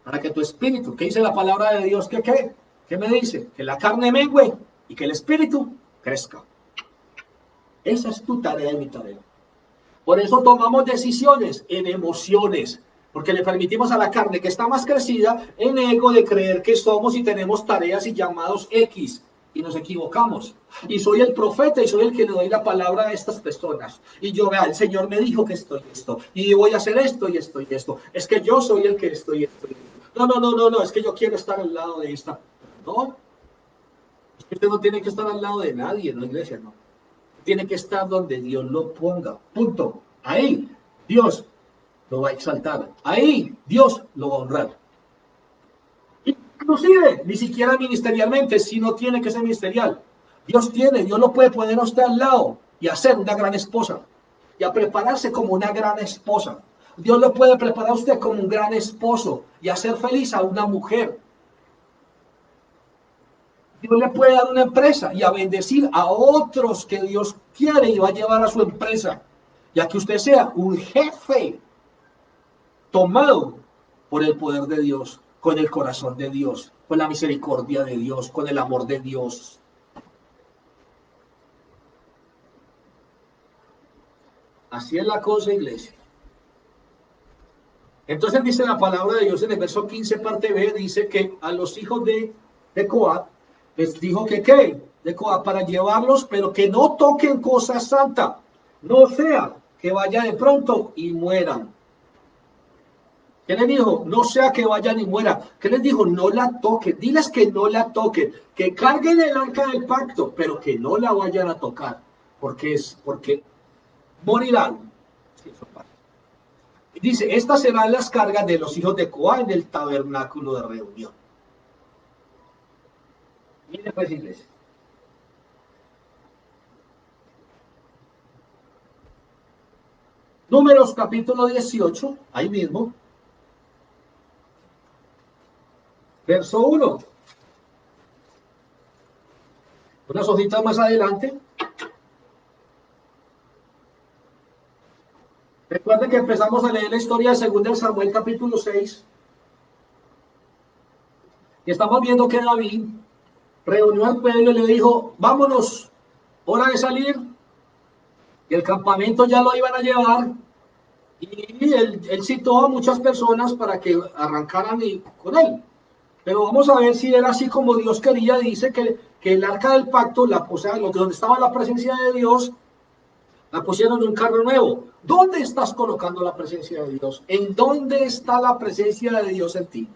Para que tu espíritu, ¿qué dice la palabra de Dios? ¿Qué? ¿Qué me dice? Que la carne mengüe y que el espíritu crezca. Esa es tu tarea y mi tarea. Por eso tomamos decisiones en emociones, porque le permitimos a la carne que está más crecida en ego de creer que somos y tenemos tareas y llamados X. Y nos equivocamos. Y soy el profeta y soy el que le doy la palabra a estas personas. Y yo, vea, el Señor me dijo que estoy esto. Y voy a hacer esto y esto y esto. Es que yo soy el que estoy esto. No, es que yo quiero estar al lado de esta. No, es que usted no tiene que estar al lado de nadie en la iglesia, no. Tiene que estar donde Dios lo ponga. Punto. Ahí Dios lo va a exaltar. Ahí Dios lo va a honrar. Inclusive, ni siquiera ministerialmente, si no tiene que ser ministerial. Dios lo puede poner a usted al lado y hacer una gran esposa. Y a prepararse como una gran esposa. Dios lo puede preparar a usted como un gran esposo y hacer feliz a una mujer. Dios le puede dar una empresa y a bendecir a otros que Dios quiere y va a llevar a su empresa. Ya que usted sea un jefe tomado por el poder de Dios, con el corazón de Dios, con la misericordia de Dios, con el amor de Dios. Así es la cosa, iglesia. Entonces dice la palabra de Dios en el verso 15, parte B, dice que a los hijos de Coat les dijo que ¿qué? De Coat para llevarlos, pero que no toquen cosa santa, no sea que vaya de pronto y mueran. ¿Qué les dijo? No sea que vayan y mueran. ¿Qué les dijo? No la toquen. Diles que no la toquen. Que carguen el arca del pacto, pero que no la vayan a tocar. Porque morirán. Y dice, estas serán las cargas de los hijos de Coa en el tabernáculo de reunión. Mire pues, iglesia. Números capítulo 18, ahí mismo. Verso 1. Unas hojitas más adelante. Recuerden que empezamos a leer la historia de 2 Samuel capítulo 6. Y estamos viendo que David reunió al pueblo y le dijo, vámonos, hora de salir. Y el campamento ya lo iban a llevar. Y él citó a muchas personas para que arrancaran con él. Pero vamos a ver si era así como Dios quería. Dice que el arca del pacto, o sea, donde estaba la presencia de Dios, la pusieron en un carro nuevo. ¿Dónde estás colocando la presencia de Dios? ¿En dónde está la presencia de Dios en ti?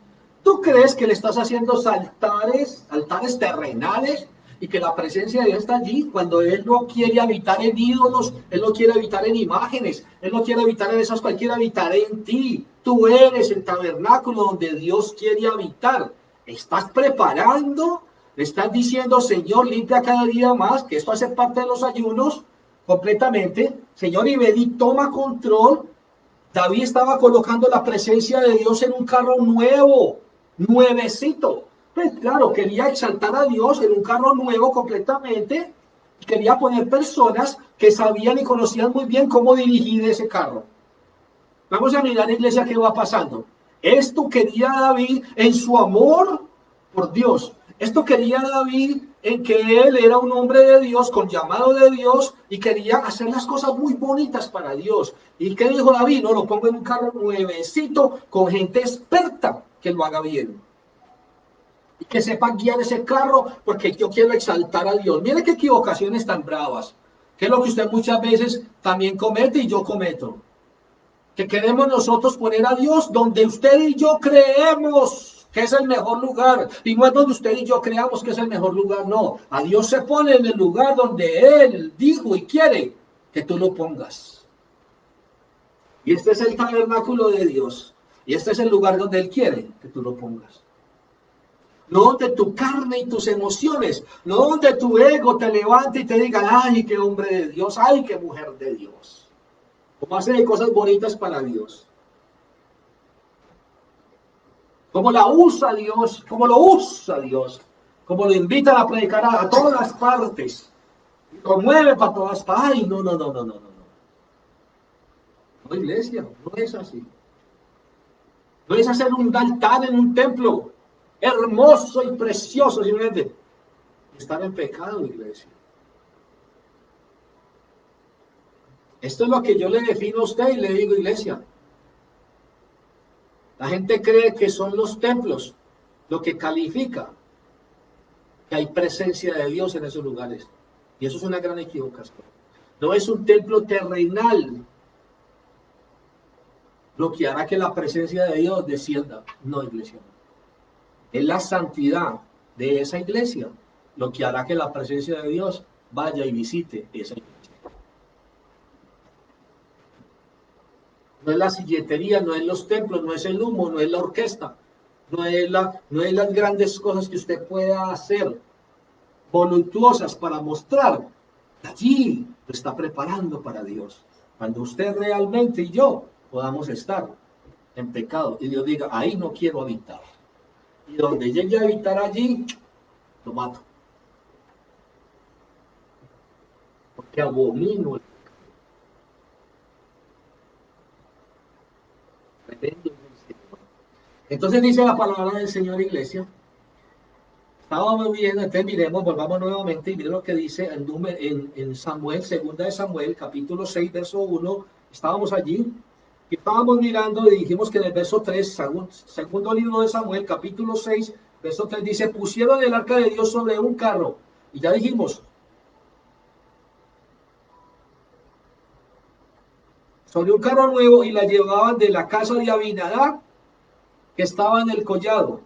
¿Tú crees que le estás haciendo altares terrenales y que la presencia de Dios está allí cuando Él no quiere habitar en ídolos, Él no quiere habitar en imágenes, Él no quiere habitar en esas cosas, Él quiere habitar en ti. Tú eres el tabernáculo donde Dios quiere habitar. ¿Estás preparando? ¿Le estás diciendo, Señor, limpia cada día más, que esto hace parte de los ayunos completamente? Señor, y ven y toma control. David estaba colocando la presencia de Dios en un carro nuevo, nuevecito. Pues claro, quería exaltar a Dios en un carro nuevo completamente. Quería poner personas que sabían y conocían muy bien cómo dirigir ese carro. Vamos a mirar, iglesia, qué va pasando. Esto quería David en su amor por Dios. Esto quería David en que él era un hombre de Dios, con llamado de Dios, y quería hacer las cosas muy bonitas para Dios. ¿Y qué dijo David? No, lo pongo en un carro nuevecito, con gente experta que lo haga bien. Y que sepa guiar ese carro, porque yo quiero exaltar a Dios. Mire qué equivocaciones tan bravas. Que es lo que usted muchas veces también comete y yo cometo. Que queremos nosotros poner a Dios donde usted y yo creemos que es el mejor lugar, y no es donde usted y yo creamos que es el mejor lugar, no. A Dios se pone en el lugar donde Él dijo y quiere que tú lo pongas. Y este es el tabernáculo de Dios, y este es el lugar donde Él quiere que tú lo pongas. No donde tu carne y tus emociones, no donde tu ego te levante y te diga, ay, qué hombre de Dios, ay, qué mujer de Dios. ¿Cómo hace cosas bonitas para Dios? Cómo la usa Dios, cómo lo usa Dios, cómo lo invitan a predicar a todas partes, lo mueve para todas partes. Ay, no, no, no, no, no, no. No, iglesia, no es así. No es hacer un altar en un templo hermoso y precioso, simplemente estar en pecado, iglesia. Esto es lo que yo le defino a usted y le digo, iglesia. La gente cree que son los templos lo que califica que hay presencia de Dios en esos lugares. Y eso es una gran equivocación. No es un templo terrenal lo que hará que la presencia de Dios descienda. No, iglesia. Es la santidad de esa iglesia lo que hará que la presencia de Dios vaya y visite esa iglesia. No es la silletería, no es los templos, no es el humo, no es la orquesta, no es las grandes cosas que usted pueda hacer, voluptuosas para mostrar. Allí lo está preparando para Dios. Cuando usted realmente y yo podamos estar en pecado y Dios diga, ahí no quiero habitar. Y donde llegue a habitar allí, lo mato. Porque abomino el tremendo del Señor. Entonces dice la palabra del Señor, iglesia. Estábamos viendo, entonces miremos, volvamos nuevamente y miren lo que dice en Samuel, segunda de Samuel, capítulo 6, verso 1. Estábamos allí y estábamos mirando y dijimos que en el verso 3, segundo libro de Samuel, capítulo 6, verso 3 dice, pusieron el arca de Dios sobre un carro. Y ya dijimos, sobre un carro nuevo, y la llevaban de la casa de Abinadab, que estaba en el collado.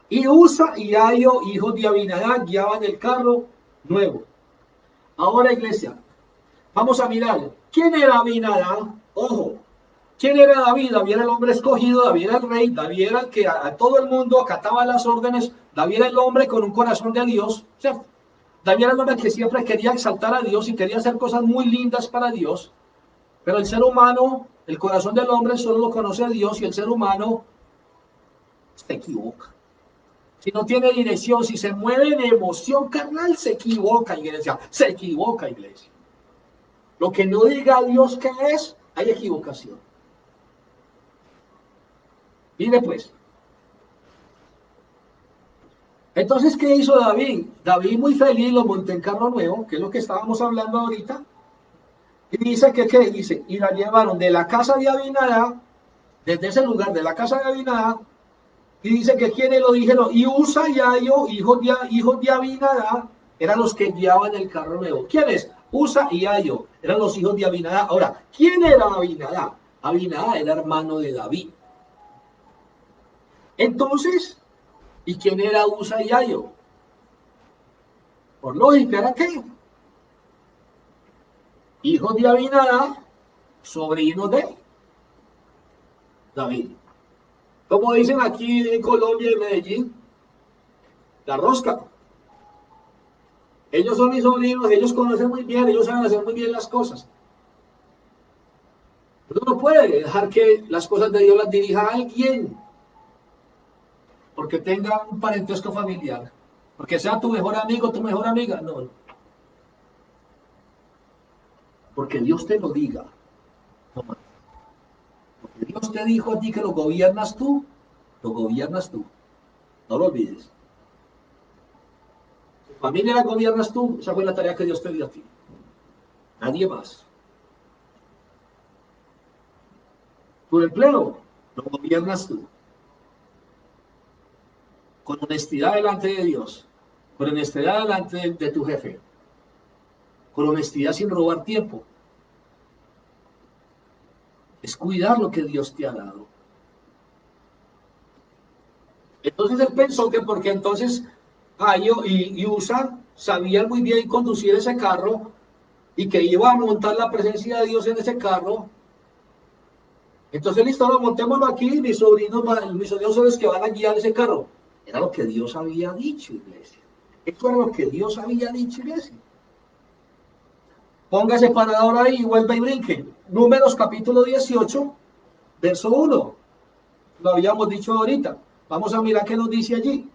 Y Usa y Ayo, hijos de Abinadab, guiaban el carro nuevo. Ahora, iglesia, vamos a mirar, ¿quién era Abinadab? Ojo, ¿quién era David? David era el hombre escogido, David era el rey, David era el que a todo el mundo acataba las órdenes, David era el hombre con un corazón de Dios, ¿cierto? David era el hombre que siempre quería exaltar a Dios y quería hacer cosas muy lindas para Dios, pero el ser humano, el corazón del hombre solo lo conoce a Dios y el ser humano se equivoca. Si no tiene dirección, si se mueve de emoción carnal, se equivoca, iglesia, se equivoca, iglesia. Lo que no diga a Dios que es, hay equivocación. Mire pues. Entonces, ¿qué hizo David? David muy feliz lo montó en carro nuevo, que es lo que estábamos hablando ahorita. Y dice que, ¿qué? Dice, y la llevaron de la casa de Abinadab, desde ese lugar de la casa de Abinadab, y dice que quienes lo dijeron, y Usa y Ayo, hijos de Abinadab, eran los que guiaban el carro nuevo. ¿Quiénes? Usa y Ayo, eran los hijos de Abinadab. Ahora, ¿quién era Abinadab? Abinadab era hermano de David. Entonces, ¿y quién era Usa y Ayo? Por lógica, ¿era qué? Hijos de Abinadab, sobrinos de David. Como dicen aquí en Colombia y Medellín, la rosca. Ellos son mis sobrinos, ellos conocen muy bien, ellos saben hacer muy bien las cosas. Uno no puede dejar que las cosas de Dios las dirija a alguien, porque tenga un parentesco familiar, porque sea tu mejor amigo, tu mejor amiga, no. Porque Dios te lo diga. No más. Porque Dios te dijo a ti que lo gobiernas tú, lo gobiernas tú. No lo olvides. Tu familia la gobiernas tú, esa fue la tarea que Dios te dio a ti. Nadie más. Tu empleo lo gobiernas tú. Con honestidad delante de Dios, con honestidad delante de tu jefe, con honestidad sin robar tiempo. Es cuidar lo que Dios te ha dado. Entonces él pensó que porque entonces Ayo y Usa sabían muy bien conducir ese carro y que iba a montar la presencia de Dios en ese carro. Entonces listo, lo montémoslo aquí, mis sobrinos son los que van a guiar ese carro. Era lo que Dios había dicho, iglesia. Esto era lo que Dios había dicho, iglesia. Póngase parador ahí y vuelva y brinque. Números capítulo 18, verso 1. Lo habíamos dicho ahorita. Vamos a mirar qué nos dice allí.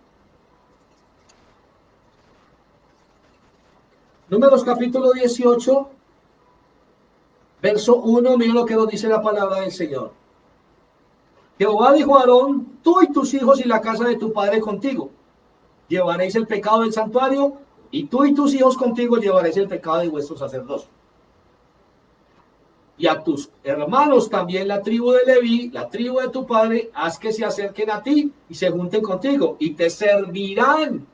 Números capítulo 18, verso 1. Mira lo que nos dice la palabra del Señor. Jehová dijo a Aarón, tú y tus hijos y la casa de tu padre contigo. Llevaréis el pecado del santuario y tú y tus hijos contigo llevaréis el pecado de vuestro sacerdocio. Y a tus hermanos también la tribu de Leví, la tribu de tu padre, haz que se acerquen a ti y se junten contigo y te servirán.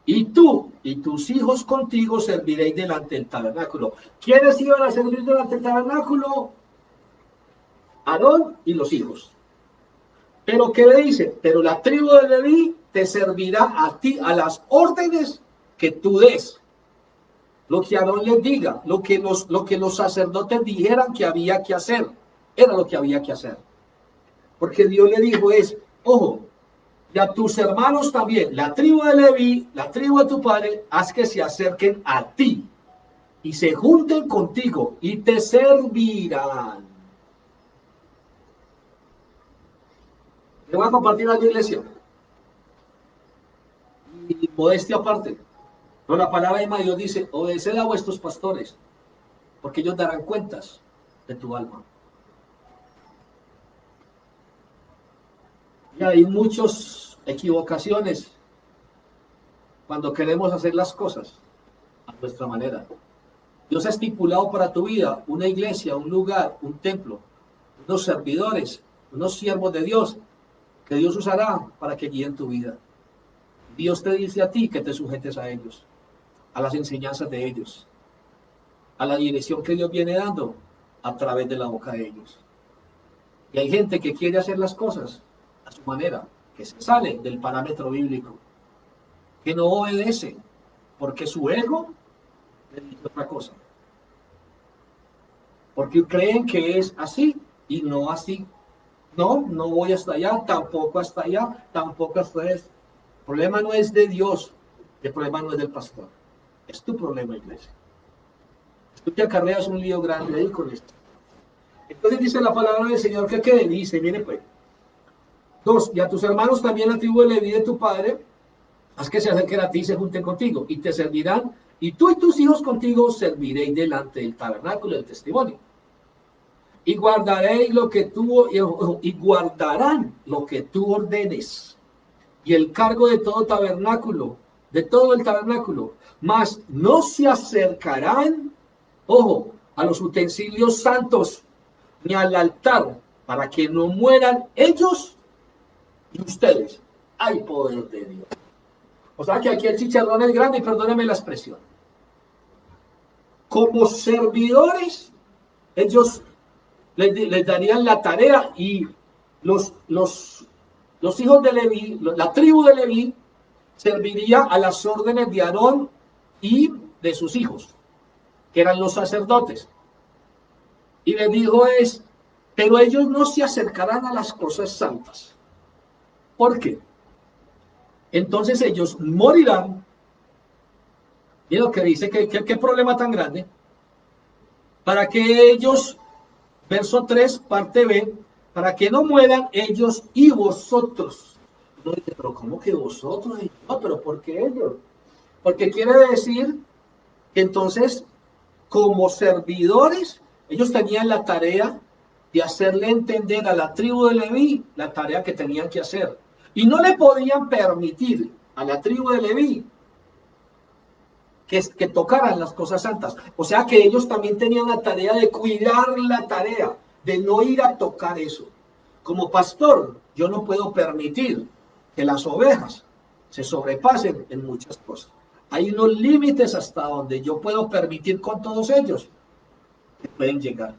Y tú y tus hijos contigo serviréis delante del tabernáculo. ¿Quiénes iban a servir delante del tabernáculo? Aarón y los hijos. Pero ¿qué le dice? Pero la tribu de Leví te servirá a ti, a las órdenes que tú des. Lo que Aarón les diga, lo que los sacerdotes dijeran que había que hacer, era lo que había que hacer. Porque Dios le dijo es, ojo, y a tus hermanos también, la tribu de Leví, la tribu de tu padre, haz que se acerquen a ti y se junten contigo y te servirán. Le voy a compartir a la iglesia. Y modestia aparte. Pero la palabra de Dios dice, obedeced a vuestros pastores, porque ellos darán cuentas de tu alma. Y hay muchas equivocaciones cuando queremos hacer las cosas a nuestra manera. Dios ha estipulado para tu vida una iglesia, un lugar, un templo, unos servidores, unos siervos de Dios que Dios usará para que guíen tu vida. Dios te dice a ti que te sujetes a ellos, a las enseñanzas de ellos, a la dirección que Dios viene dando a través de la boca de ellos. Y hay gente que quiere hacer las cosas a su manera, que se sale del parámetro bíblico, que no obedece, porque su ego le dice otra cosa. Porque creen que es así y no así. No, no voy hasta allá, tampoco hasta allá, tampoco hasta eso. El problema no es de Dios, el problema no es del pastor. Es tu problema, iglesia. Tú te acarreas un lío grande ahí con esto. Entonces dice la palabra del Señor que ¿qué dice? Viene pues. 2. Y a tus hermanos también la tribu de Leví de tu padre, haz que se acerquen a ti y se junten contigo, y te servirán, y tú y tus hijos contigo serviréis delante del tabernáculo del testimonio. Y guardaréis lo que tú, y guardarán lo que tú ordenes, y el cargo de todo tabernáculo, de todo el tabernáculo, mas no se acercarán, ojo, a los utensilios santos, ni al altar, para que no mueran ellos y ustedes. Hay poder de Dios. O sea que aquí el chicharrón es grande y perdónenme la expresión. Como servidores, ellos les darían la tarea y los hijos de Leví, la tribu de Leví, serviría a las órdenes de Aarón y de sus hijos, que eran los sacerdotes. Y les dijo pero ellos no se acercarán a las cosas santas. ¿Por qué? Entonces ellos morirán. Y lo que dice, ¿qué problema tan grande? Para que ellos, verso 3, parte B, para que no mueran ellos y vosotros. Uno dice, pero ¿cómo que vosotros? No, pero ¿por qué ellos? Porque quiere decir que entonces, como servidores, ellos tenían la tarea de hacerle entender a la tribu de Leví la tarea que tenían que hacer. Y no le podían permitir a la tribu de Leví que tocaran las cosas santas. O sea que ellos también tenían la tarea de cuidar la tarea, de no ir a tocar eso. Como pastor, yo no puedo permitir que las ovejas se sobrepasen en muchas cosas. Hay unos límites hasta donde yo puedo permitir con todos ellos que pueden llegar.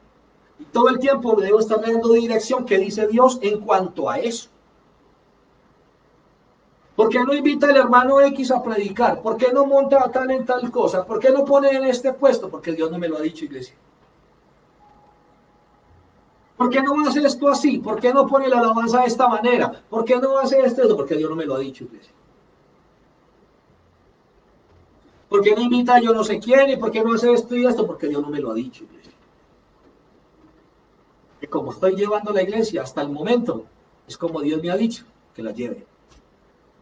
Y todo el tiempo debo estar dando dirección que dice Dios en cuanto a eso. ¿Por qué no invita al hermano X a predicar? ¿Por qué no monta tal en tal cosa? ¿Por qué no pone en este puesto? Porque Dios no me lo ha dicho, iglesia. ¿Por qué no hace esto así? ¿Por qué no pone la alabanza de esta manera? ¿Por qué no hace esto? Porque Dios no me lo ha dicho, iglesia. ¿Por qué no invita a yo no sé quién? ¿Y por qué no hace esto y esto? Porque Dios no me lo ha dicho, iglesia. Que como estoy llevando la iglesia hasta el momento, es como Dios me ha dicho que la lleve.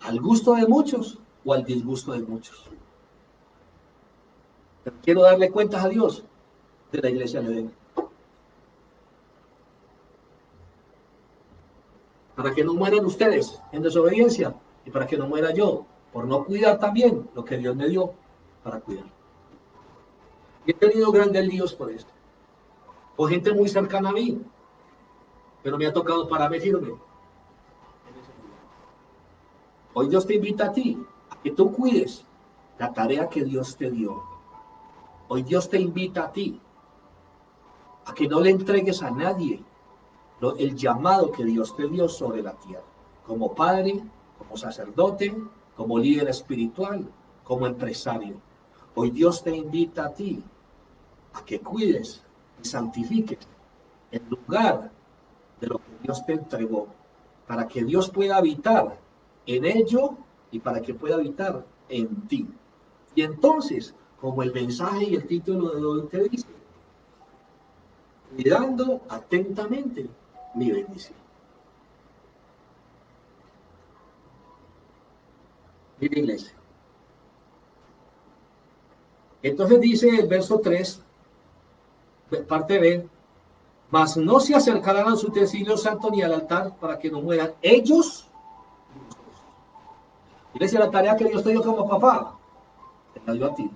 Al gusto de muchos o al disgusto de muchos. Pero quiero darle cuentas a Dios de la iglesia de Edén. Para que no mueran ustedes en desobediencia y para que no muera yo por no cuidar también lo que Dios me dio para cuidar. Y he tenido grandes líos por esto. O gente muy cercana a mí, pero me ha tocado pararme firme. Hoy Dios te invita a ti, a que tú cuides la tarea que Dios te dio. Hoy Dios te invita a ti, a que no le entregues a nadie el llamado que Dios te dio sobre la tierra. Como padre, como sacerdote, como líder espiritual, como empresario. Hoy Dios te invita a ti a que cuides y santifiques el lugar de lo que Dios te entregó, para que Dios pueda habitar en ello y para que pueda habitar en ti. Y entonces, como el mensaje y el título de hoy te dice, cuidando atentamente mi bendición. Mira, iglesia. Entonces dice el verso 3, parte B, mas no se acercarán a su utensilio santo ni al altar para que no mueran ellos. Iglesia, la tarea que Dios te dio como papá, te la dio a ti.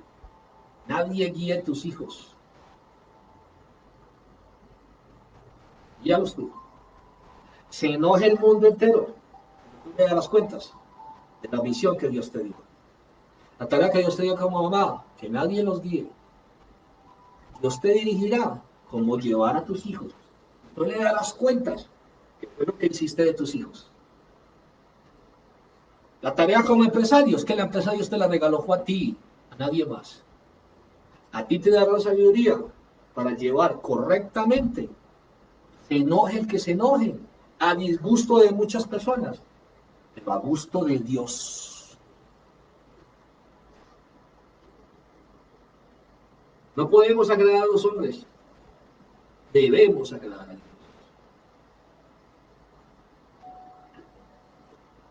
Nadie guíe tus hijos. Guíalos tú. Se enoja el mundo entero. Tú me das cuentas de la misión que Dios te dio. La tarea que Dios te dio como mamá, que nadie los guíe. Dios te dirigirá cómo llevar a tus hijos. Tú le darás cuentas que fue lo que hiciste de tus hijos. La tarea como empresario es que la empresa Dios te la regaló fue a ti, a nadie más. A ti te dará la sabiduría para llevar correctamente. Se enoje el que se enoje, a disgusto de muchas personas, pero a gusto de Dios. No podemos agradar a los hombres, debemos agradar a Dios.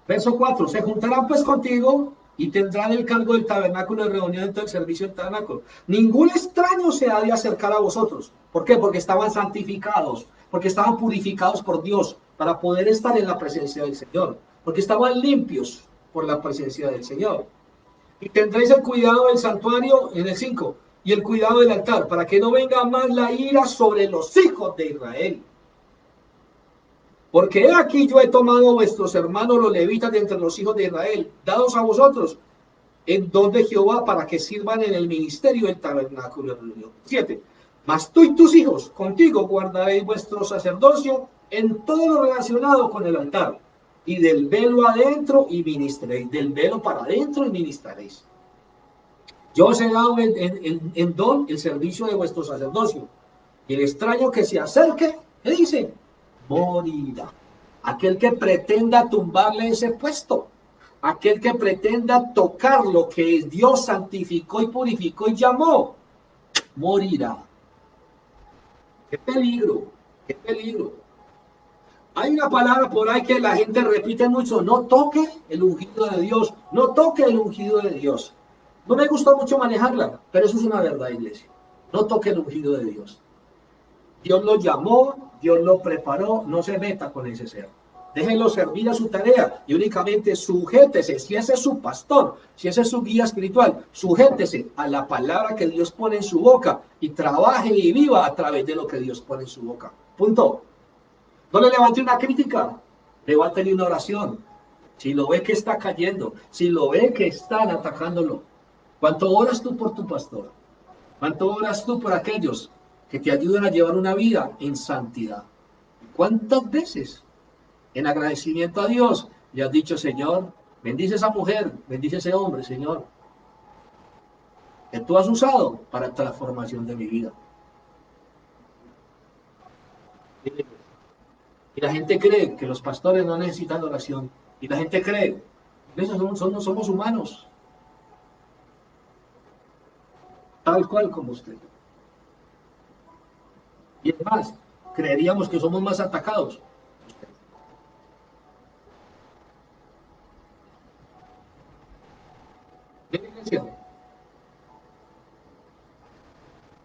Verso 4, se juntarán pues contigo y tendrán el cargo del tabernáculo de reunión en todo el servicio del tabernáculo. Ningún extraño se ha de acercar a vosotros. ¿Por qué? Porque estaban santificados, porque estaban purificados por Dios para poder estar en la presencia del Señor, porque estaban limpios por la presencia del Señor. Y tendréis el cuidado del santuario en el 5 y el cuidado del altar, para que no venga más la ira sobre los hijos de Israel. Porque he aquí yo he tomado a vuestros hermanos los levitas de entre los hijos de Israel, dados a vosotros en don de Jehová para que sirvan en el ministerio del tabernáculo de reunión. 7. Mas tú y tus hijos contigo guardaréis vuestro sacerdocio en todo lo relacionado con el altar. y del velo adentro y ministraréis, del velo para adentro y ministraréis. Yo os he dado en don el servicio de vuestro sacerdocio. Y el extraño que se acerque, ¿qué dice? Morirá. Aquel que pretenda tumbarle ese puesto, aquel que pretenda tocar lo que Dios santificó y purificó y llamó, morirá. ¡Qué peligro! ¡Qué peligro! Hay una palabra por ahí que la gente repite mucho: no toque el ungido de Dios, no toque el ungido de Dios. No me gusta mucho manejarla, pero eso es una verdad, iglesia. No toque el ungido de Dios. Dios lo llamó, Dios lo preparó, no se meta con ese ser. Déjenlo servir a su tarea y únicamente sujétese, si ese es su pastor, si ese es su guía espiritual, sujétese a la palabra que Dios pone en su boca y trabaje y viva a través de lo que Dios pone en su boca. Punto. No le levante una crítica, levántele una oración. Si lo ve que está cayendo, si lo ve que están atacándolo, ¿cuánto oras tú por tu pastor? ¿Cuánto oras tú por aquellos que te ayudan a llevar una vida en santidad? ¿Cuántas veces en agradecimiento a Dios le has dicho: Señor, bendice a esa mujer, bendice a ese hombre, Señor, que tú has usado para transformación de mi vida? Y la gente cree que los pastores no necesitan oración. Y la gente cree que esos somos humanos, tal cual como usted. Y es más, creeríamos que somos más atacados.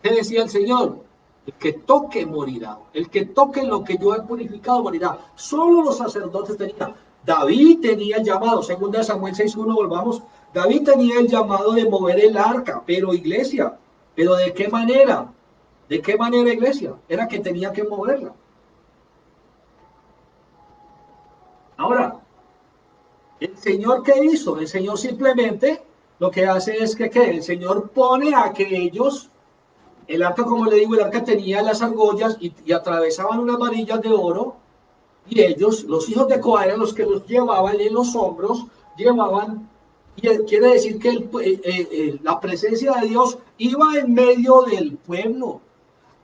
¿Qué decía el Señor? El que toque morirá. El que toque lo que yo he purificado morirá. Solo los sacerdotes tenían. David tenía el llamado, según Samuel 6:1, volvamos. David tenía el llamado de mover el arca, pero iglesia, ¿pero de qué manera? ¿De qué manera, iglesia? Era que tenía que moverla. Ahora, ¿el Señor qué hizo? El Señor simplemente lo que hace es que ¿qué? El Señor pone a que ellos, el arca, como le digo, el arca tenía las argollas y atravesaban unas varillas de oro, y ellos, los hijos de Coa, eran los que los llevaban en los hombros, llevaban, y quiere decir que la presencia de Dios iba en medio del pueblo.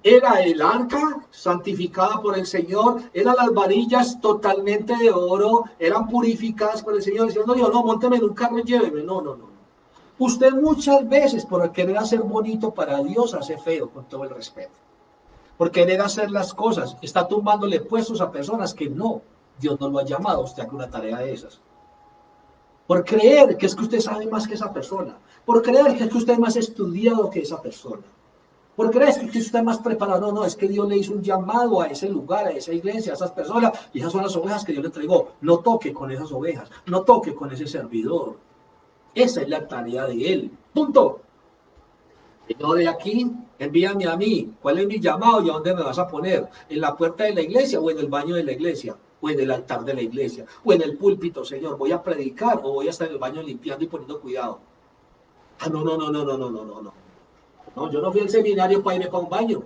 Era el arca santificada por el Señor, eran las varillas totalmente de oro, eran purificadas por el Señor. El Señor no dijo: no, mónteme en un carro y lléveme. No, no, no. Usted muchas veces, por querer hacer bonito para Dios, hace feo, con todo el respeto. Por querer hacer las cosas, está tumbándole puestos a personas que no, Dios no lo ha llamado a usted a una tarea de esas. Por creer que es que usted sabe más que esa persona. Por creer que es que usted es más estudiado que esa persona. ¿Por qué crees que usted está más preparado? No, no, es que Dios le hizo un llamado a ese lugar, a esa iglesia, a esas personas, y esas son las ovejas que Dios le entregó. No toque con esas ovejas, no toque con ese servidor. Esa es la tarea de él. Punto. Y yo de aquí, envíame a mí. ¿Cuál es mi llamado y a dónde me vas a poner? ¿En la puerta de la iglesia o en el baño de la iglesia? ¿O en el altar de la iglesia? ¿O en el púlpito, Señor? ¿Voy a predicar o voy a estar en el baño limpiando y poniendo cuidado? Ah, no, no, no, no, no, no, no, no. No, yo no fui al seminario para irme para un baño.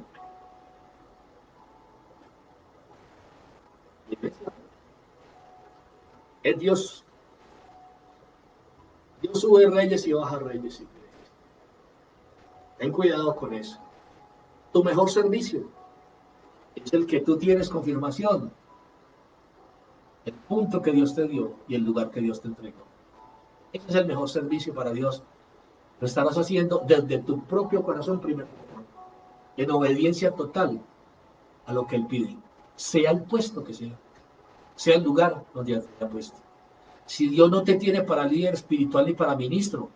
Es Dios. Dios sube reyes y baja reyes. Ten cuidado con eso. Tu mejor servicio es el que tú tienes confirmación, el punto que Dios te dio y el lugar que Dios te entregó. Ese es el mejor servicio para Dios. Lo estarás haciendo desde tu propio corazón primero, en obediencia total a lo que Él pide, sea el puesto que sea el lugar donde te ha puesto. Si Dios no te tiene para líder espiritual ni para ministro,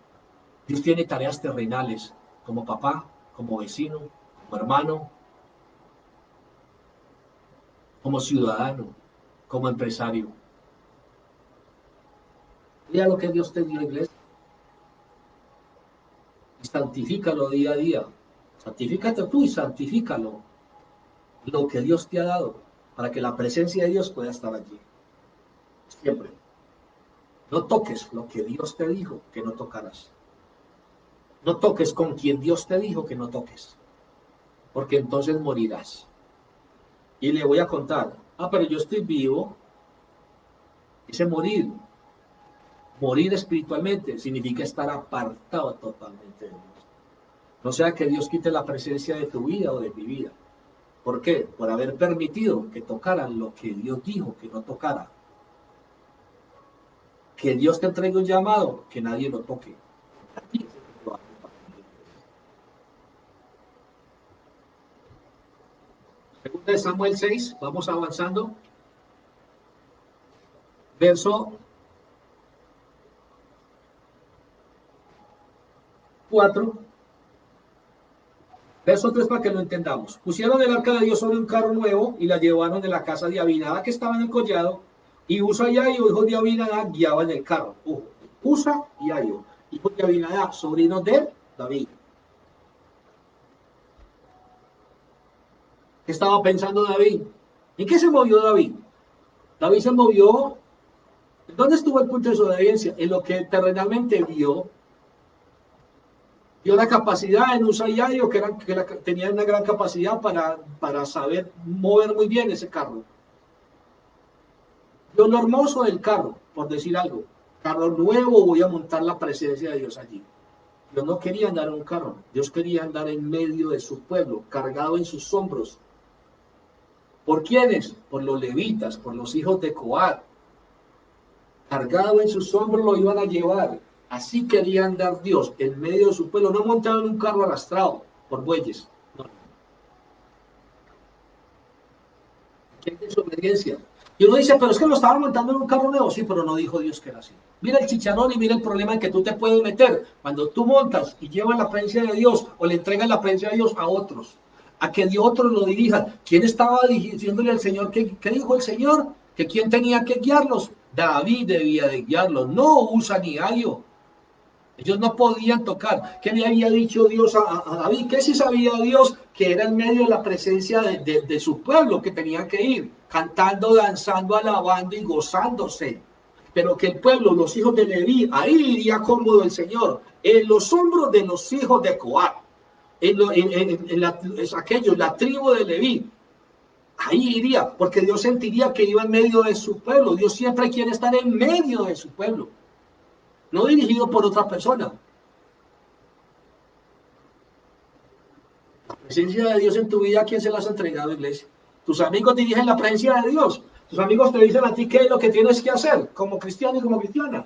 Dios tiene tareas terrenales, como papá, como vecino, como hermano, como ciudadano, como empresario. Mira lo que Dios te dio, iglesia, y santifícalo día a día. Santifícate tú y santifícalo, lo que Dios te ha dado, para que la presencia de Dios pueda estar allí. Siempre. No toques lo que Dios te dijo que no tocarás. No toques con quien Dios te dijo que no toques, porque entonces morirás. Y le voy a contar: ah, pero yo estoy vivo. Ese morir, morir espiritualmente, significa estar apartado totalmente de Dios. No sea que Dios quite la presencia de tu vida o de mi vida. ¿Por qué? Por haber permitido que tocaran lo que Dios dijo que no tocara. Que Dios te entregue un llamado, que nadie lo toque. Segunda de Samuel 6, vamos avanzando. Verso 4. Verso 3 para que lo entendamos. Pusieron el arca de Dios sobre un carro nuevo y la llevaron de la casa de Abinadab que estaba en el collado. Y Usa y Ahio, hijos de Abinadab, guiaban el carro. Usa y Ahio, hijos de Abinadab, sobrinos de David. ¿Qué estaba pensando David? ¿En qué se movió David? David se movió. ¿Dónde estuvo el punto de su obediencia? En lo que terrenalmente vio la capacidad en Usa y Ahio, que tenía una gran capacidad para saber mover muy bien ese carro. Vio lo hermoso del carro, por decir algo. Carro nuevo, voy a montar la presencia de Dios allí. Dios no quería andar en un carro, Dios quería andar en medio de su pueblo, cargado en sus hombros. ¿Por quiénes? Por los levitas, por los hijos de Coat. Cargado en sus hombros lo iban a llevar. Así quería andar Dios en medio de su pueblo, no montado en un carro arrastrado por bueyes. No. ¿Qué desobediencia? Y uno dice, pero es que lo estaban montando en un carro nuevo. Sí, pero no dijo Dios que era así. Mira el chicharrón y mira el problema en que tú te puedes meter cuando tú montas y llevas la presencia de Dios o le entregas la presencia de Dios a otros, a que de otros lo dirijan. ¿Quién estaba diciéndole al Señor? ¿Qué dijo el Señor? Que quién tenía que guiarlos. David debía de guiarlos, no Usa ni Ahio. Ellos no podían tocar. ¿Qué le había dicho Dios a David? ¿Qué si sabía Dios que era en medio de la presencia de su pueblo que tenía que ir? Cantando, danzando, alabando y gozándose. Pero que el pueblo, los hijos de Leví, ahí iría cómodo el Señor. En los hombros de los hijos de Coat. Aquellos, la tribu de Leví. Ahí iría, porque Dios sentiría que iba en medio de su pueblo. Dios siempre quiere estar en medio de su pueblo. No dirigido por otra persona. La presencia de Dios en tu vida, ¿a quién se la has entregado, iglesia? Tus amigos dirigen la presencia de Dios. Tus amigos te dicen a ti qué es lo que tienes que hacer, como cristiano y como cristiana.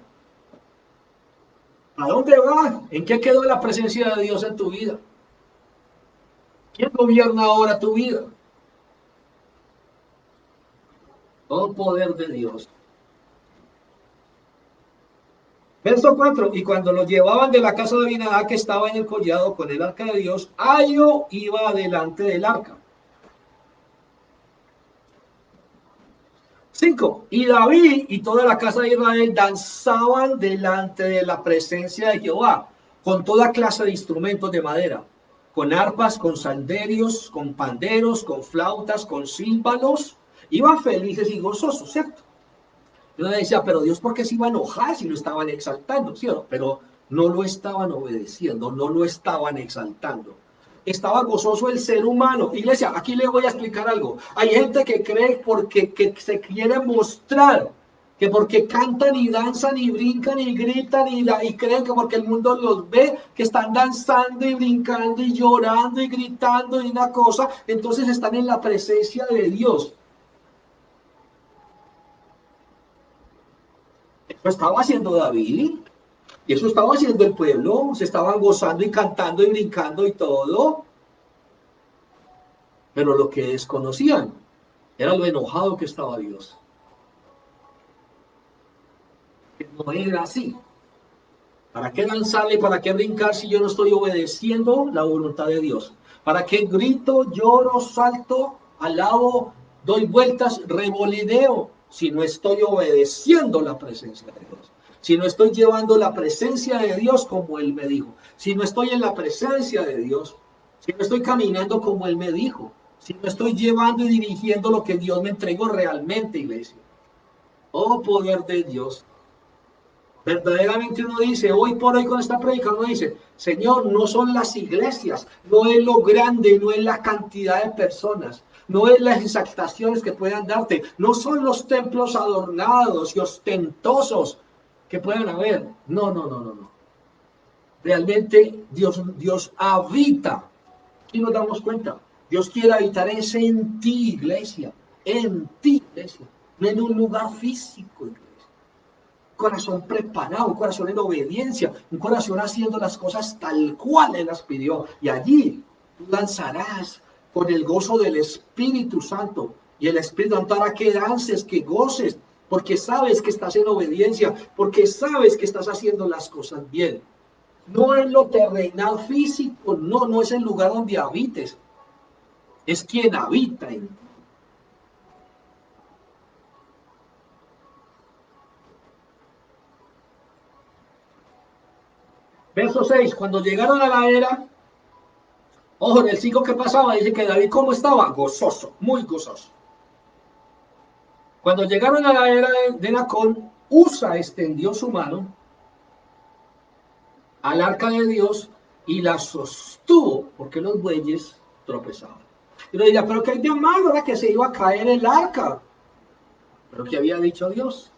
¿A dónde vas? ¿En qué quedó la presencia de Dios en tu vida? ¿Quién gobierna ahora tu vida? Todo poder de Dios. Verso 4. Y cuando los llevaban de la casa de Abinadab que estaba en el collado con el arca de Dios, Ahio iba delante del arca. 5. Y David y toda la casa de Israel danzaban delante de la presencia de Jehová con toda clase de instrumentos de madera, con arpas, con salderios, con panderos, con flautas, con címbalos. Iban felices y gozosos, ¿cierto? Y uno decía, pero Dios, ¿por qué se iba a enojar si lo estaban exaltando? ¿Cierto? Pero no lo estaban obedeciendo, no lo estaban exaltando. Estaba gozoso el ser humano. Iglesia, aquí le voy a explicar algo. Hay gente que cree que se quiere mostrar, que porque cantan y danzan y brincan y gritan y creen que porque el mundo los ve, que están danzando y brincando y llorando y gritando y una cosa, entonces están en la presencia de Dios. Eso estaba haciendo David. Y eso estaba haciendo el pueblo, se estaban gozando y cantando y brincando y todo. Pero lo que desconocían era lo enojado que estaba Dios. Que no era así. ¿Para qué danzarle, para qué brincar si yo no estoy obedeciendo la voluntad de Dios? ¿Para qué grito, lloro, salto, alabo, doy vueltas, revolineo si no estoy obedeciendo la presencia de Dios? Si no estoy llevando la presencia de Dios como Él me dijo. Si no estoy en la presencia de Dios. Si no estoy caminando como Él me dijo. Si no estoy llevando y dirigiendo lo que Dios me entregó realmente, iglesia. Oh, poder de Dios. Verdaderamente uno dice, hoy por hoy con esta predica, uno dice, Señor, no son las iglesias, no es lo grande, no es la cantidad de personas, no es las exaltaciones que puedan darte, no son los templos adornados y ostentosos que puedan haber. No, no, no, no, no. Realmente Dios habita. Aquí nos damos cuenta. Dios quiere habitar en ti, iglesia. En ti, iglesia. No en un lugar físico, iglesia. Un corazón preparado, un corazón en obediencia, un corazón haciendo las cosas tal cual Él las pidió. Y allí tú danzarás con el gozo del Espíritu Santo. Y el Espíritu Santo hará que dances, que goces, porque sabes que estás en obediencia, porque sabes que estás haciendo las cosas bien. No es lo terrenal físico, no, no es el lugar donde habites, es quien habita en ti. Verso 6, cuando llegaron a la era, ojo, en el 5 que pasaba, dice que David, ¿cómo estaba? Gozoso, muy gozoso. Cuando llegaron a la era de Nacón, Usa extendió su mano al arca de Dios y la sostuvo, porque los bueyes tropezaban. Y uno diría, pero ¿qué hay de malo? Era que se iba a caer el arca. Pero ¿qué había dicho Dios?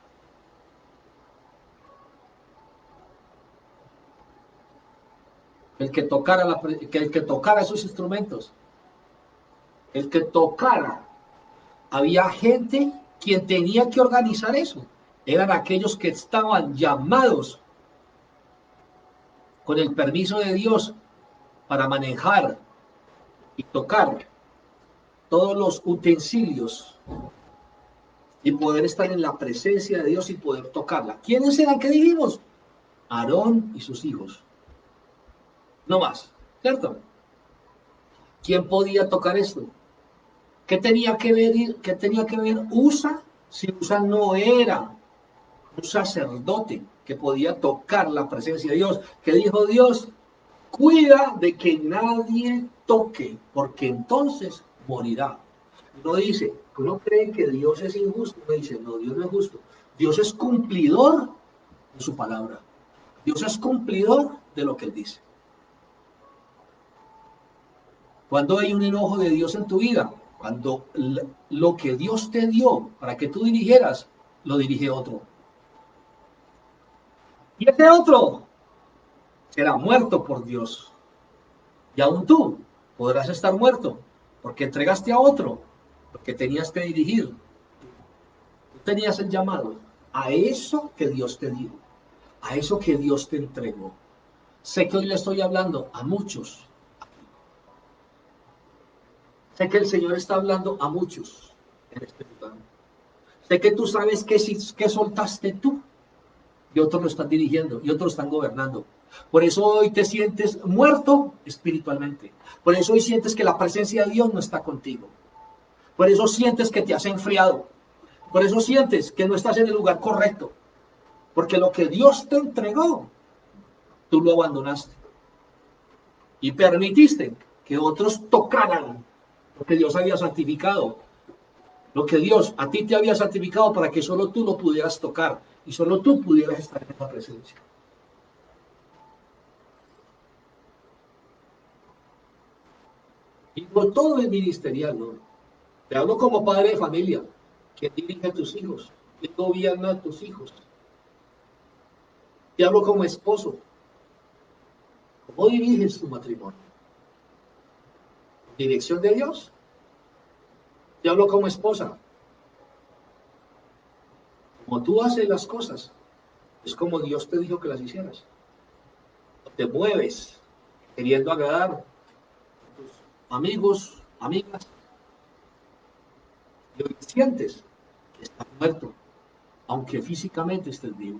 El que tocara esos instrumentos, el que tocara, había gente quien tenía que organizar eso. Eran aquellos que estaban llamados con el permiso de Dios para manejar y tocar todos los utensilios y poder estar en la presencia de Dios y poder tocarla. ¿Quiénes eran? ¿Qué dijimos? Aarón y sus hijos. No más, ¿cierto? ¿Quién podía tocar esto? ¿Qué tenía que ver Usa si Usa no era un sacerdote que podía tocar la presencia de Dios? Que dijo Dios, cuida de que nadie toque, porque entonces morirá. Uno dice, uno cree que Dios es injusto, uno dice, no, Dios no es justo. Dios es cumplidor de su palabra. Dios es cumplidor de lo que Él dice. Cuando hay un enojo de Dios en tu vida, cuando lo que Dios te dio para que tú dirigieras, lo dirige otro. Y ese otro será muerto por Dios. Y aún tú podrás estar muerto porque entregaste a otro, porque tenías que dirigir. Tú tenías el llamado a eso que Dios te dio, a eso que Dios te entregó. Sé que hoy le estoy hablando a muchos. Sé que el Señor está hablando a muchos en este lugar. Sé que tú sabes que soltaste tú y otros lo están dirigiendo y otros lo están gobernando. Por eso hoy te sientes muerto espiritualmente. Por eso hoy sientes que la presencia de Dios no está contigo. Por eso sientes que te has enfriado. Por eso sientes que no estás en el lugar correcto. Porque lo que Dios te entregó, tú lo abandonaste. Y permitiste que otros tocaran lo que Dios había santificado. Lo que Dios a ti te había santificado para que solo tú lo pudieras tocar y solo tú pudieras estar en esa presencia. Y por todo el ministerial, ¿no? Te hablo como padre de familia, que dirige a tus hijos, que gobierna a tus hijos. Te hablo como esposo, ¿cómo diriges tu matrimonio? ¿Dirección de Dios? Te hablo como esposa, como tú haces las cosas, es como Dios te dijo que las hicieras. Te mueves queriendo agradar a tus amigos, amigas, y hoy sientes que estás muerto, aunque físicamente estés vivo.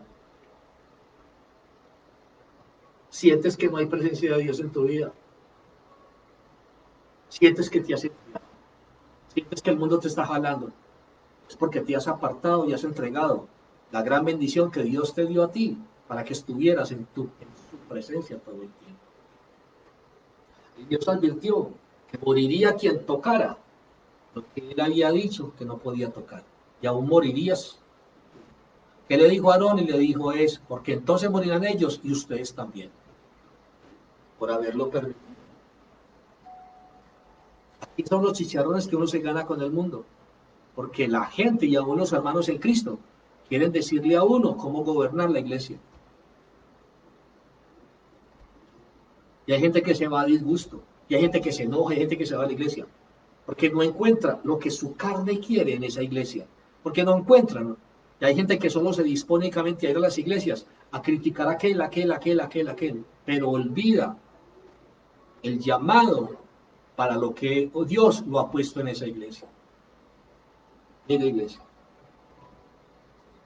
Sientes que no hay presencia de Dios en tu vida. Sientes que te has enfriado. Sientes que el mundo te está jalando. Es porque te has apartado y has entregado la gran bendición que Dios te dio a ti para que estuvieras en su presencia todo el tiempo. Y Dios advirtió que moriría quien tocara lo que Él había dicho que no podía tocar. Y aún morirías. ¿Qué le dijo a Aarón? Y le dijo es, porque entonces morirán ellos y ustedes también, por haberlo permitido. Y son los chicharrones que uno se gana con el mundo. Porque la gente y aún los hermanos en Cristo quieren decirle a uno cómo gobernar la iglesia. Y hay gente que se va a disgusto. Y hay gente que se enoja, hay gente que se va a la iglesia. Porque no encuentra lo que su carne quiere en esa iglesia. Porque no encuentran. Y hay gente que solo se dispone únicamente a ir a las iglesias a criticar a aquel. Pero olvida el llamado para lo que Dios lo ha puesto en esa iglesia. En la iglesia.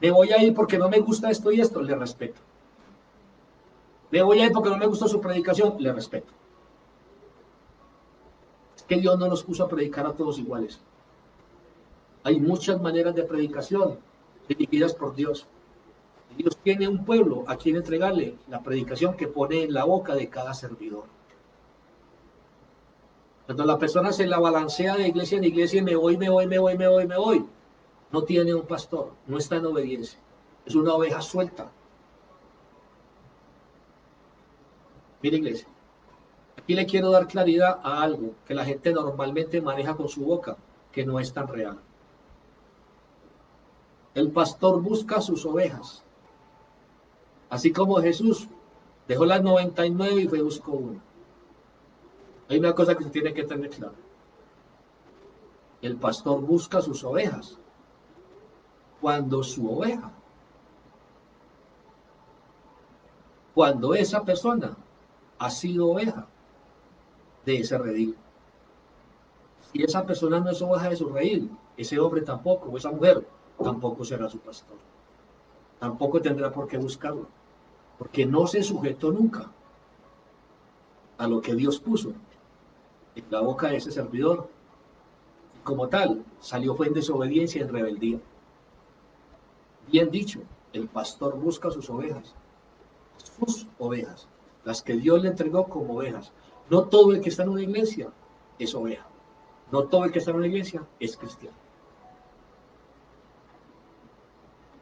Me voy a ir porque no me gusta esto y esto, le respeto. Me voy a ir porque no me gusta su predicación, le respeto. Es que Dios no nos puso a predicar a todos iguales. Hay muchas maneras de predicación dirigidas por Dios. Dios tiene un pueblo a quien entregarle la predicación que pone en la boca de cada servidor. Cuando la persona se la balancea de iglesia en iglesia y me voy, no tiene un pastor, no está en obediencia. Es una oveja suelta. Mira, iglesia, aquí le quiero dar claridad a algo que la gente normalmente maneja con su boca, que no es tan real. El pastor busca sus ovejas. Así como Jesús dejó las 99 y fue y buscó una. Hay una cosa que se tiene que tener claro. El pastor busca sus ovejas. Cuando esa persona ha sido oveja de ese redil. Si esa persona no es oveja de su redil, ese hombre tampoco, o esa mujer tampoco será su pastor. Tampoco tendrá por qué buscarlo, porque no se sujetó nunca a lo que Dios puso en la boca de ese servidor. Y como tal, fue en desobediencia y en rebeldía. Bien dicho, el pastor busca sus ovejas, las que Dios le entregó como ovejas. No todo el que está en una iglesia es oveja. No todo el que está en una iglesia es cristiano.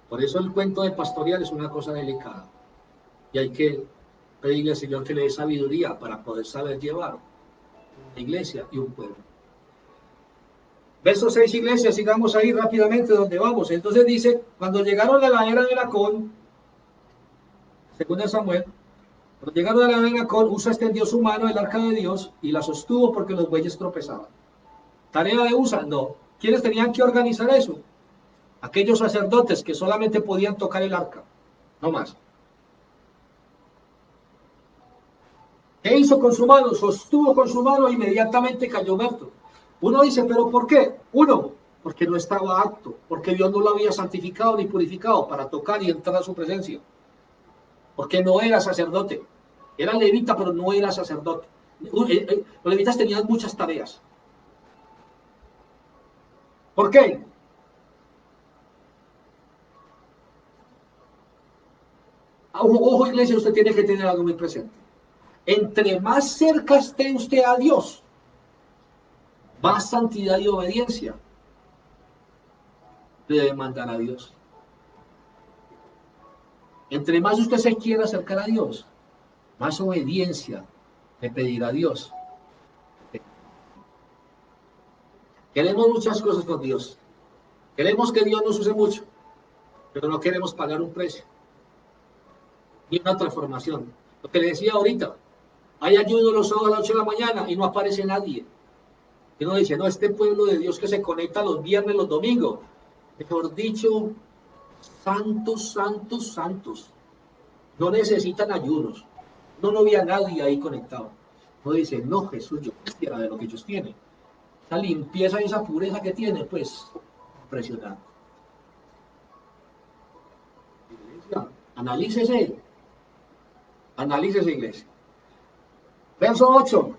Por eso el cuento de pastorear es una cosa delicada. Y hay que pedirle al Señor que le dé sabiduría para poder saber llevar una iglesia y un pueblo. Verso 6, iglesia, sigamos ahí rápidamente donde vamos. Entonces dice, cuando llegaron a la era de Nacón, según Samuel, cuando llegaron a la era de Nacón, Usa extendió su mano el arca de Dios y la sostuvo porque los bueyes tropezaban. Tarea de Usa, no. ¿Quiénes tenían que organizar eso? Aquellos sacerdotes que solamente podían tocar el arca, no más. ¿Qué hizo con su mano? Sostuvo con su mano e inmediatamente cayó muerto. Uno dice, ¿pero por qué? Uno, porque no estaba apto, porque Dios no lo había santificado ni purificado para tocar y entrar a su presencia. Porque no era sacerdote. Era levita, pero no era sacerdote. Los levitas tenían muchas tareas. ¿Por qué? Ojo, iglesia, usted tiene que tener algo muy presente. Entre más cerca esté usted a Dios, más santidad y obediencia le debe mandar a Dios. Entre más usted se quiera acercar a Dios, más obediencia le pedirá a Dios. Queremos muchas cosas con Dios. Queremos que Dios nos use mucho, pero no queremos pagar un precio ni una transformación. Lo que le decía ahorita, hay ayuno los sábados a las 8 de la mañana y no aparece nadie. Y uno dice, no, este pueblo de Dios que se conecta los viernes, los domingos, mejor dicho, santos, santos, santos, no necesitan ayunos. No vi a nadie ahí conectado. Uno dice, no, Jesús, yo quisiera de lo que ellos tienen. Esa limpieza y esa pureza que tienen, pues, impresionante. Iglesia, analícese, iglesia. Verso 8.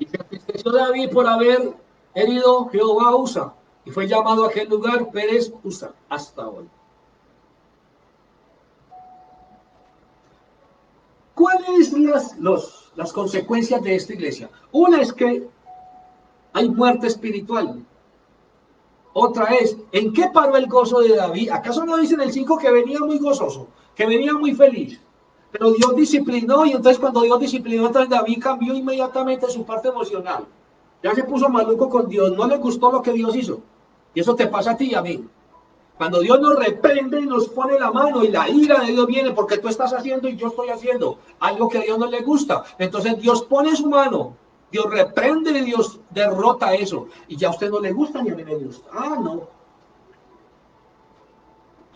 Y se entristeció David por haber herido Jehová a Usa, y fue llamado a aquel lugar Pérez Usa, hasta hoy. ¿Cuáles son las consecuencias de esta iglesia? Una es que hay muerte espiritual. Otra es, ¿en qué paró el gozo de David? ¿Acaso no dice en el 5 que venía muy gozoso, que venía muy feliz? Pero Dios disciplinó, y entonces cuando Dios disciplinó, entonces David cambió inmediatamente su parte emocional. Ya se puso maluco con Dios, no le gustó lo que Dios hizo. Y eso te pasa a ti y a mí. Cuando Dios nos reprende y nos pone la mano y la ira de Dios viene porque tú estás haciendo y yo estoy haciendo algo que a Dios no le gusta. Entonces Dios pone su mano, Dios reprende y Dios derrota eso. Y ya a usted no le gusta ni a mí me gusta. Ah, no.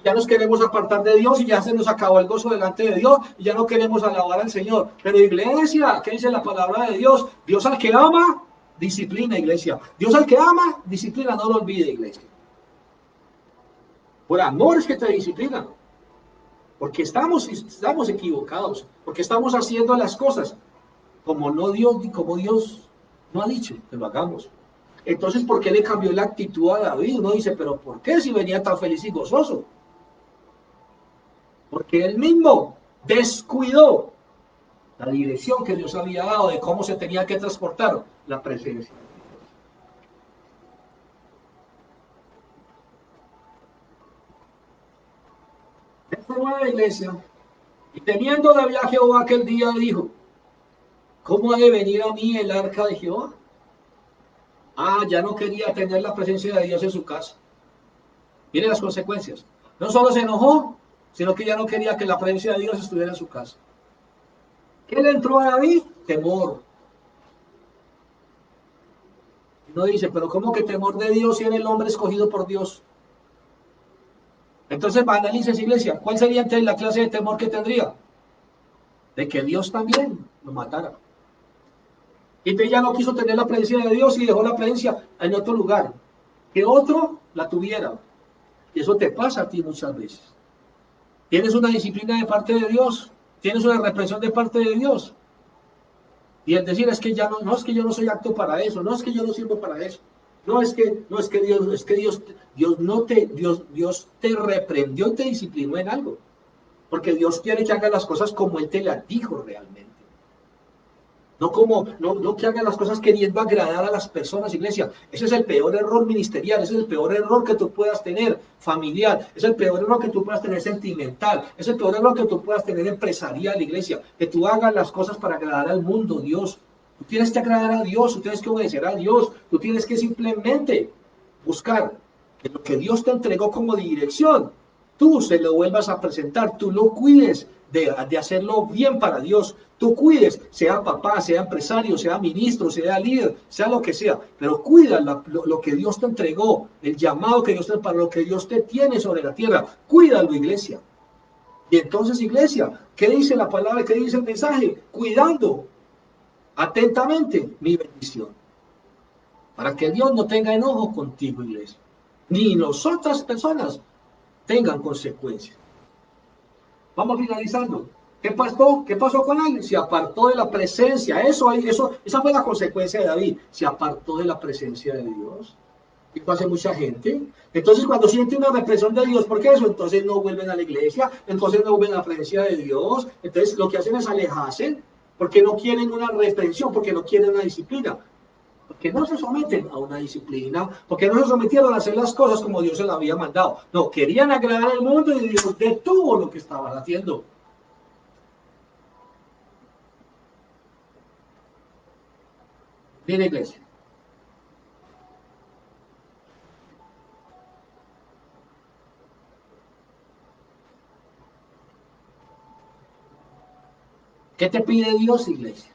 Ya nos queremos apartar de Dios y ya se nos acabó el gozo delante de Dios y ya no queremos alabar al Señor. Pero iglesia, ¿qué dice la palabra de Dios? Dios al que ama, disciplina, iglesia. Dios al que ama, disciplina, no lo olvide, iglesia. Por amor es que te disciplina. Porque estamos equivocados, porque estamos haciendo las cosas como Dios no ha dicho que lo hagamos. Entonces, ¿por qué le cambió la actitud a David? Uno dice, pero ¿por qué si venía tan feliz y gozoso? Porque él mismo descuidó la dirección que Dios había dado de cómo se tenía que transportar la presencia. Él fue a la iglesia y teniendo David a Jehová aquel día dijo, ¿cómo ha de venir a mí el arca de Jehová? Ah, ya no quería tener la presencia de Dios en su casa. Miren las consecuencias. No solo se enojó, sino que ya no quería que la presencia de Dios estuviera en su casa. ¿Qué le entró a David? Temor. No dice, pero ¿cómo que temor de Dios si era el hombre escogido por Dios? Entonces, analices, iglesia, ¿cuál sería entonces la clase de temor que tendría? De que Dios también lo matara. Y entonces ya no quiso tener la presencia de Dios y dejó la presencia en otro lugar. Que otro la tuviera. Y eso te pasa a ti muchas veces. Tienes una disciplina de parte de Dios, tienes una represión de parte de Dios. Y el decir es que ya no, no es que yo no soy apto para eso, no es que yo no sirvo para eso. No es que Dios, es que Dios no te, Dios te reprendió y te disciplinó en algo. Porque Dios quiere que hagas las cosas como Él te las dijo realmente. No que hagan las cosas queriendo agradar a las personas, iglesia. Ese es el peor error ministerial, ese es el peor error que tú puedas tener familiar, es el peor error que tú puedas tener sentimental, es el peor error que tú puedas tener empresarial, iglesia. Que tú hagas las cosas para agradar al mundo, Dios. Tú tienes que agradar a Dios, tú tienes que obedecer a Dios, tú tienes que simplemente buscar que lo que Dios te entregó como dirección, tú se lo vuelvas a presentar, tú lo cuides de hacerlo bien para Dios, tú cuides, sea papá, sea empresario, sea ministro, sea líder, sea lo que sea, pero cuida lo que Dios te entregó, el llamado que Dios te, para lo que Dios te tiene sobre la tierra, cuídalo, iglesia. Y entonces, iglesia, ¿qué dice la palabra? ¿Qué dice el mensaje? Cuidando atentamente mi bendición, para que Dios no tenga enojo contigo, iglesia, ni nosotras personas tengan consecuencias. Vamos finalizando. ¿Qué pasó? ¿Qué pasó con él? Se apartó de la presencia. Esa fue la consecuencia de David. Se apartó de la presencia de Dios. Y eso hace mucha gente. Entonces, cuando siente una represión de Dios, ¿por qué eso? Entonces no vuelven a la iglesia, entonces no vuelven a la presencia de Dios. Entonces, lo que hacen es alejarse, porque no quieren una reprensión, porque no quieren una disciplina. Porque no se someten a una disciplina, porque no se sometieron a hacer las cosas como Dios se las había mandado. No, querían agradar al mundo y Dios detuvo lo que estaban haciendo. Bien, iglesia. ¿Qué te pide Dios, iglesia?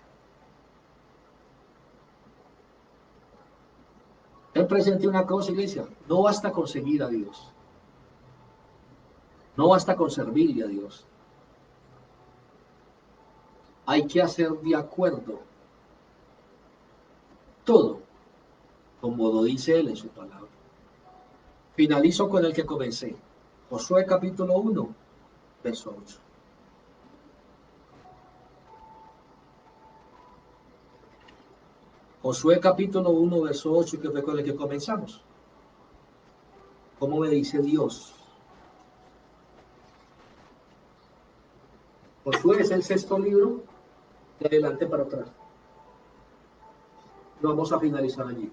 Ten presente una cosa, iglesia. No basta con seguir a Dios. No basta con servirle a Dios. Hay que hacer de acuerdo todo, como lo dice Él en su palabra. Finalizo con el que comencé. Josué capítulo 1, verso 8. Josué capítulo 1, verso 8, que fue con el que comenzamos. ¿Cómo me dice Dios? Josué es el sexto libro, de adelante para atrás. Vamos a finalizar allí.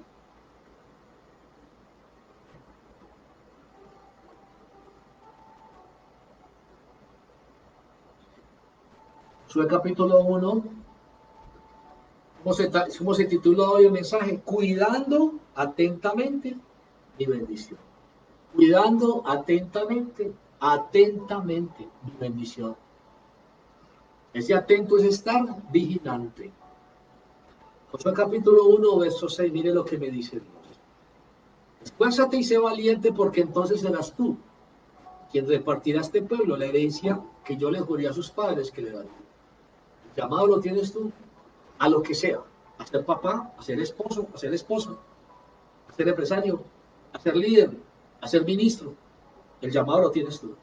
Josué capítulo 1, ¿Cómo se titula hoy el mensaje? Cuidando atentamente mi bendición. Cuidando atentamente, atentamente mi bendición. Ese atento es estar vigilante. Josué capítulo 1, verso 6, mire lo que me dice Dios. Esfuérzate y sé valiente, porque entonces serás tú quien repartirá a este pueblo la herencia que yo le juré a sus padres que le daría. El llamado lo tienes tú a lo que sea, a ser papá, a ser esposo, a ser esposa, a ser empresario, a ser líder, a ser ministro. El llamado lo tienes tú.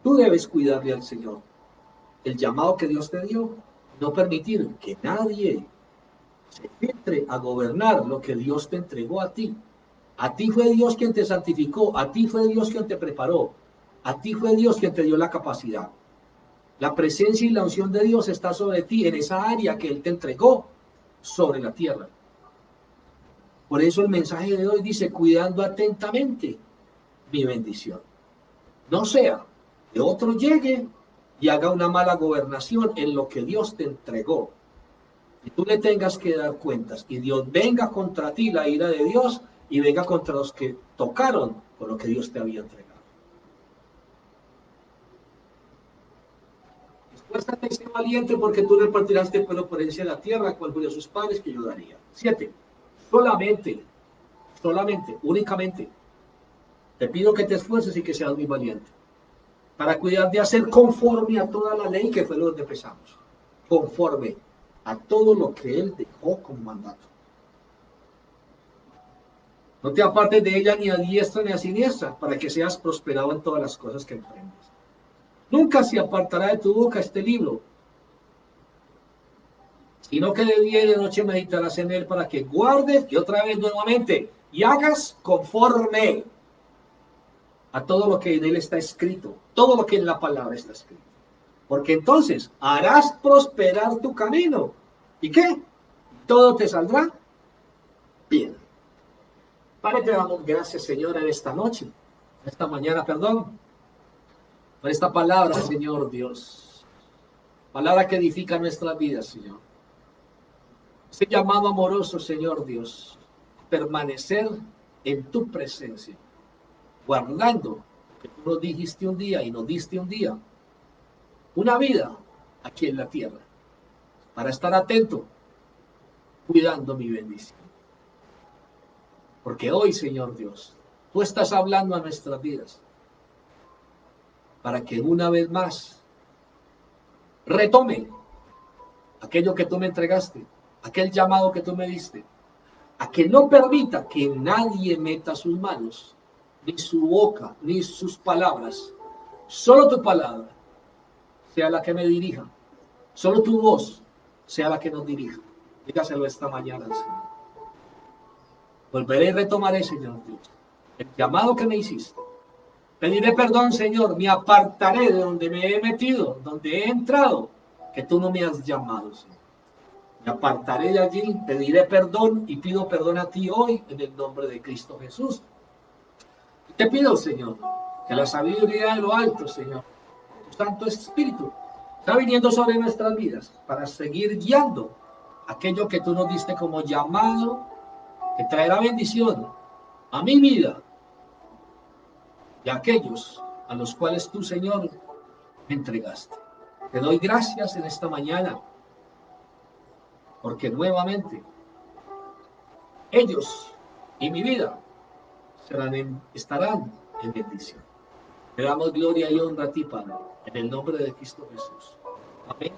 Tú debes cuidarle al Señor. El llamado que Dios te dio, no permitir que nadie se entre a gobernar lo que Dios te entregó a ti. A ti fue Dios quien te santificó, a ti fue Dios quien te preparó, a ti fue Dios quien te dio la capacidad. La presencia y la unción de Dios está sobre ti en esa área que Él te entregó sobre la tierra. Por eso el mensaje de hoy dice, cuidando atentamente mi bendición. No sea que otro llegue y haga una mala gobernación en lo que Dios te entregó. Y tú le tengas que dar cuentas y Dios venga contra ti, la ira de Dios, y venga contra los que tocaron con lo que Dios te había entregado. Esfuérzate y sé valiente, porque tú repartirás este pueblo por herencia de la tierra, cual juró a sus padres que yo daría. 7. Solamente, únicamente, te pido que te esfuerces y que seas muy valiente para cuidar de hacer conforme a toda la ley, que fue lo que empezamos, conforme a todo lo que Él dejó como mandato. No te apartes de ella ni a diestra ni a siniestra, para que seas prosperado en todas las cosas que emprendas. Nunca se apartará de tu boca este libro, sino que de día y de noche meditarás en él, para que guardes, y otra vez nuevamente, y hagas conforme a todo lo que en él está escrito, todo lo que en la palabra está escrito. Porque entonces harás prosperar tu camino. ¿Y qué? Todo te saldrá bien. Padre, te damos gracias, Señor, en esta noche, en esta mañana, perdón, por esta palabra, Señor Dios. Palabra que edifica nuestras vidas, Señor. Ese llamado amoroso, Señor Dios, permanecer en tu presencia, guardando lo que tú nos dijiste un día y nos diste un día, una vida aquí en la tierra, para estar atento, cuidando mi bendición. Porque hoy, Señor Dios, tú estás hablando a nuestras vidas, para que una vez más retome aquello que tú me entregaste, aquel llamado que tú me diste, a que no permita que nadie meta sus manos, ni su boca, ni sus palabras. Solo tu palabra sea la que me dirija. Solo tu voz sea la que nos dirija. Dígaselo esta mañana, Señor. Volveré y retomaré, Señor Dios, el llamado que me hiciste. Pediré perdón, Señor. Me apartaré de donde me he metido, donde he entrado, que tú no me has llamado, Señor. Me apartaré de allí, pediré perdón y pido perdón a ti hoy en el nombre de Cristo Jesús. Te pido, Señor, que la sabiduría de lo alto, Señor, tu Santo Espíritu, está viniendo sobre nuestras vidas para seguir guiando aquello que tú nos diste como llamado, que traerá bendición a mi vida y a aquellos a los cuales tú, Señor, me entregaste. Te doy gracias en esta mañana, porque nuevamente ellos y mi vida estarán en bendición. Le damos gloria y honra a ti, Padre, en el nombre de Cristo Jesús. Amén.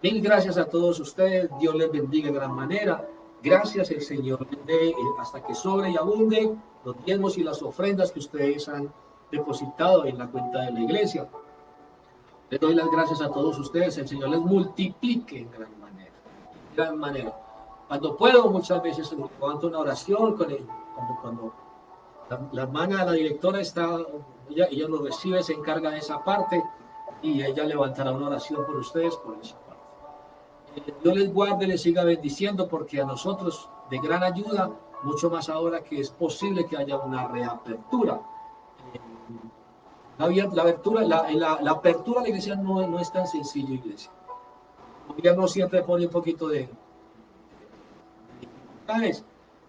Mil gracias a todos ustedes. Dios les bendiga de gran manera. Gracias, el Señor les dé hasta que sobre y abunde los diezmos y las ofrendas que ustedes han depositado en la cuenta de la iglesia. Les doy las gracias a todos ustedes. El Señor les multiplique en gran manera. En gran manera. Cuando puedo, muchas veces levanto una oración cuando la hermana, la directora está, ella lo recibe, se encarga de esa parte y ella levantará una oración por ustedes por esa parte. Dios les guarde, les siga bendiciendo, porque a nosotros de gran ayuda, mucho más ahora que es posible que haya una reapertura. La apertura a la iglesia no es tan sencillo, iglesia. El gobierno siempre pone un poquito de dificultades.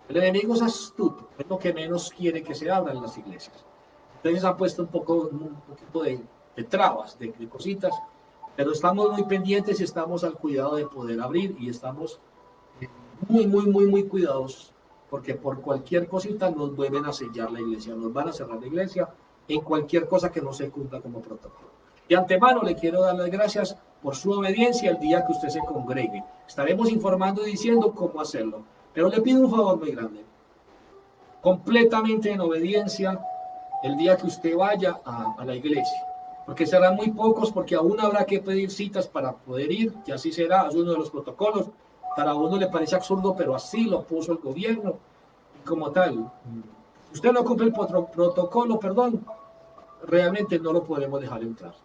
El enemigo es astuto, es lo que menos quiere que se abran las iglesias. Entonces han puesto un poquito de trabas, de cositas, pero estamos muy pendientes y estamos al cuidado de poder abrir y estamos muy cuidadosos, porque por cualquier cosita nos vuelven a sellar la iglesia, nos van a cerrar la iglesia en cualquier cosa que no se cumpla como protocolo. De antemano le quiero dar las gracias por su obediencia el día que usted se congregue. Estaremos informando y diciendo cómo hacerlo, pero le pido un favor muy grande, completamente en obediencia el día que usted vaya a la iglesia, porque serán muy pocos, porque aún habrá que pedir citas para poder ir, y así será, es uno de los protocolos. Para uno le parece absurdo, pero así lo puso el gobierno, y como tal, usted no cumple el protocolo, perdón, realmente no lo podemos dejar entrar.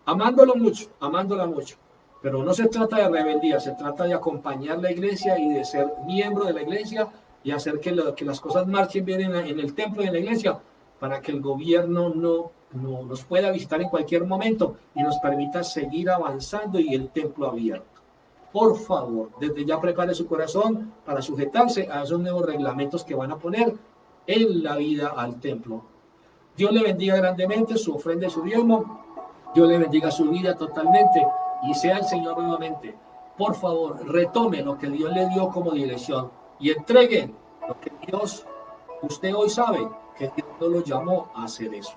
Amándolo mucho, amándola mucho, pero no se trata de rebeldía, se trata de acompañar la iglesia y de ser miembro de la iglesia y hacer que las cosas marchen bien en el templo y en la iglesia, para que el gobierno no nos pueda visitar en cualquier momento y nos permita seguir avanzando y el templo abierto. Por favor, desde ya prepare su corazón para sujetarse a esos nuevos reglamentos que van a poner en la vida al templo. Dios le bendiga grandemente su ofrenda y su diezmo. Dios le bendiga su vida totalmente y sea el Señor nuevamente. Por favor, retome lo que Dios le dio como dirección y entregue lo que Dios, usted hoy sabe que Dios no lo llamó a hacer eso.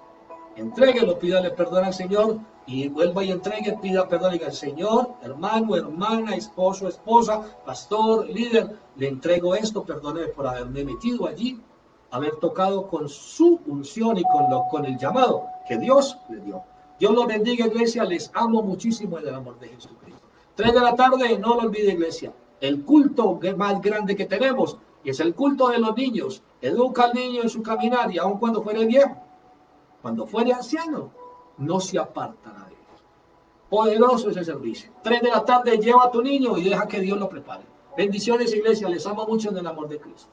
Entréguelo, pídale perdón al Señor y vuelva y entregue, pida perdón y diga, Señor, hermano, hermana, esposo, esposa, pastor, líder, le entrego esto, perdóneme por haberme metido allí, haber tocado con su unción y con el llamado que Dios le dio. Dios los bendiga, iglesia, les amo muchísimo en el amor de Jesucristo. 3 de la tarde, no lo olvide, iglesia, el culto más grande que tenemos, y es el culto de los niños. Educa al niño en su caminar y aun cuando fuere viejo, cuando fuere anciano, no se apartará de él. Poderoso es el servicio. 3 de la tarde, lleva a tu niño y deja que Dios lo prepare. Bendiciones, iglesia, les amo mucho en el amor de Cristo.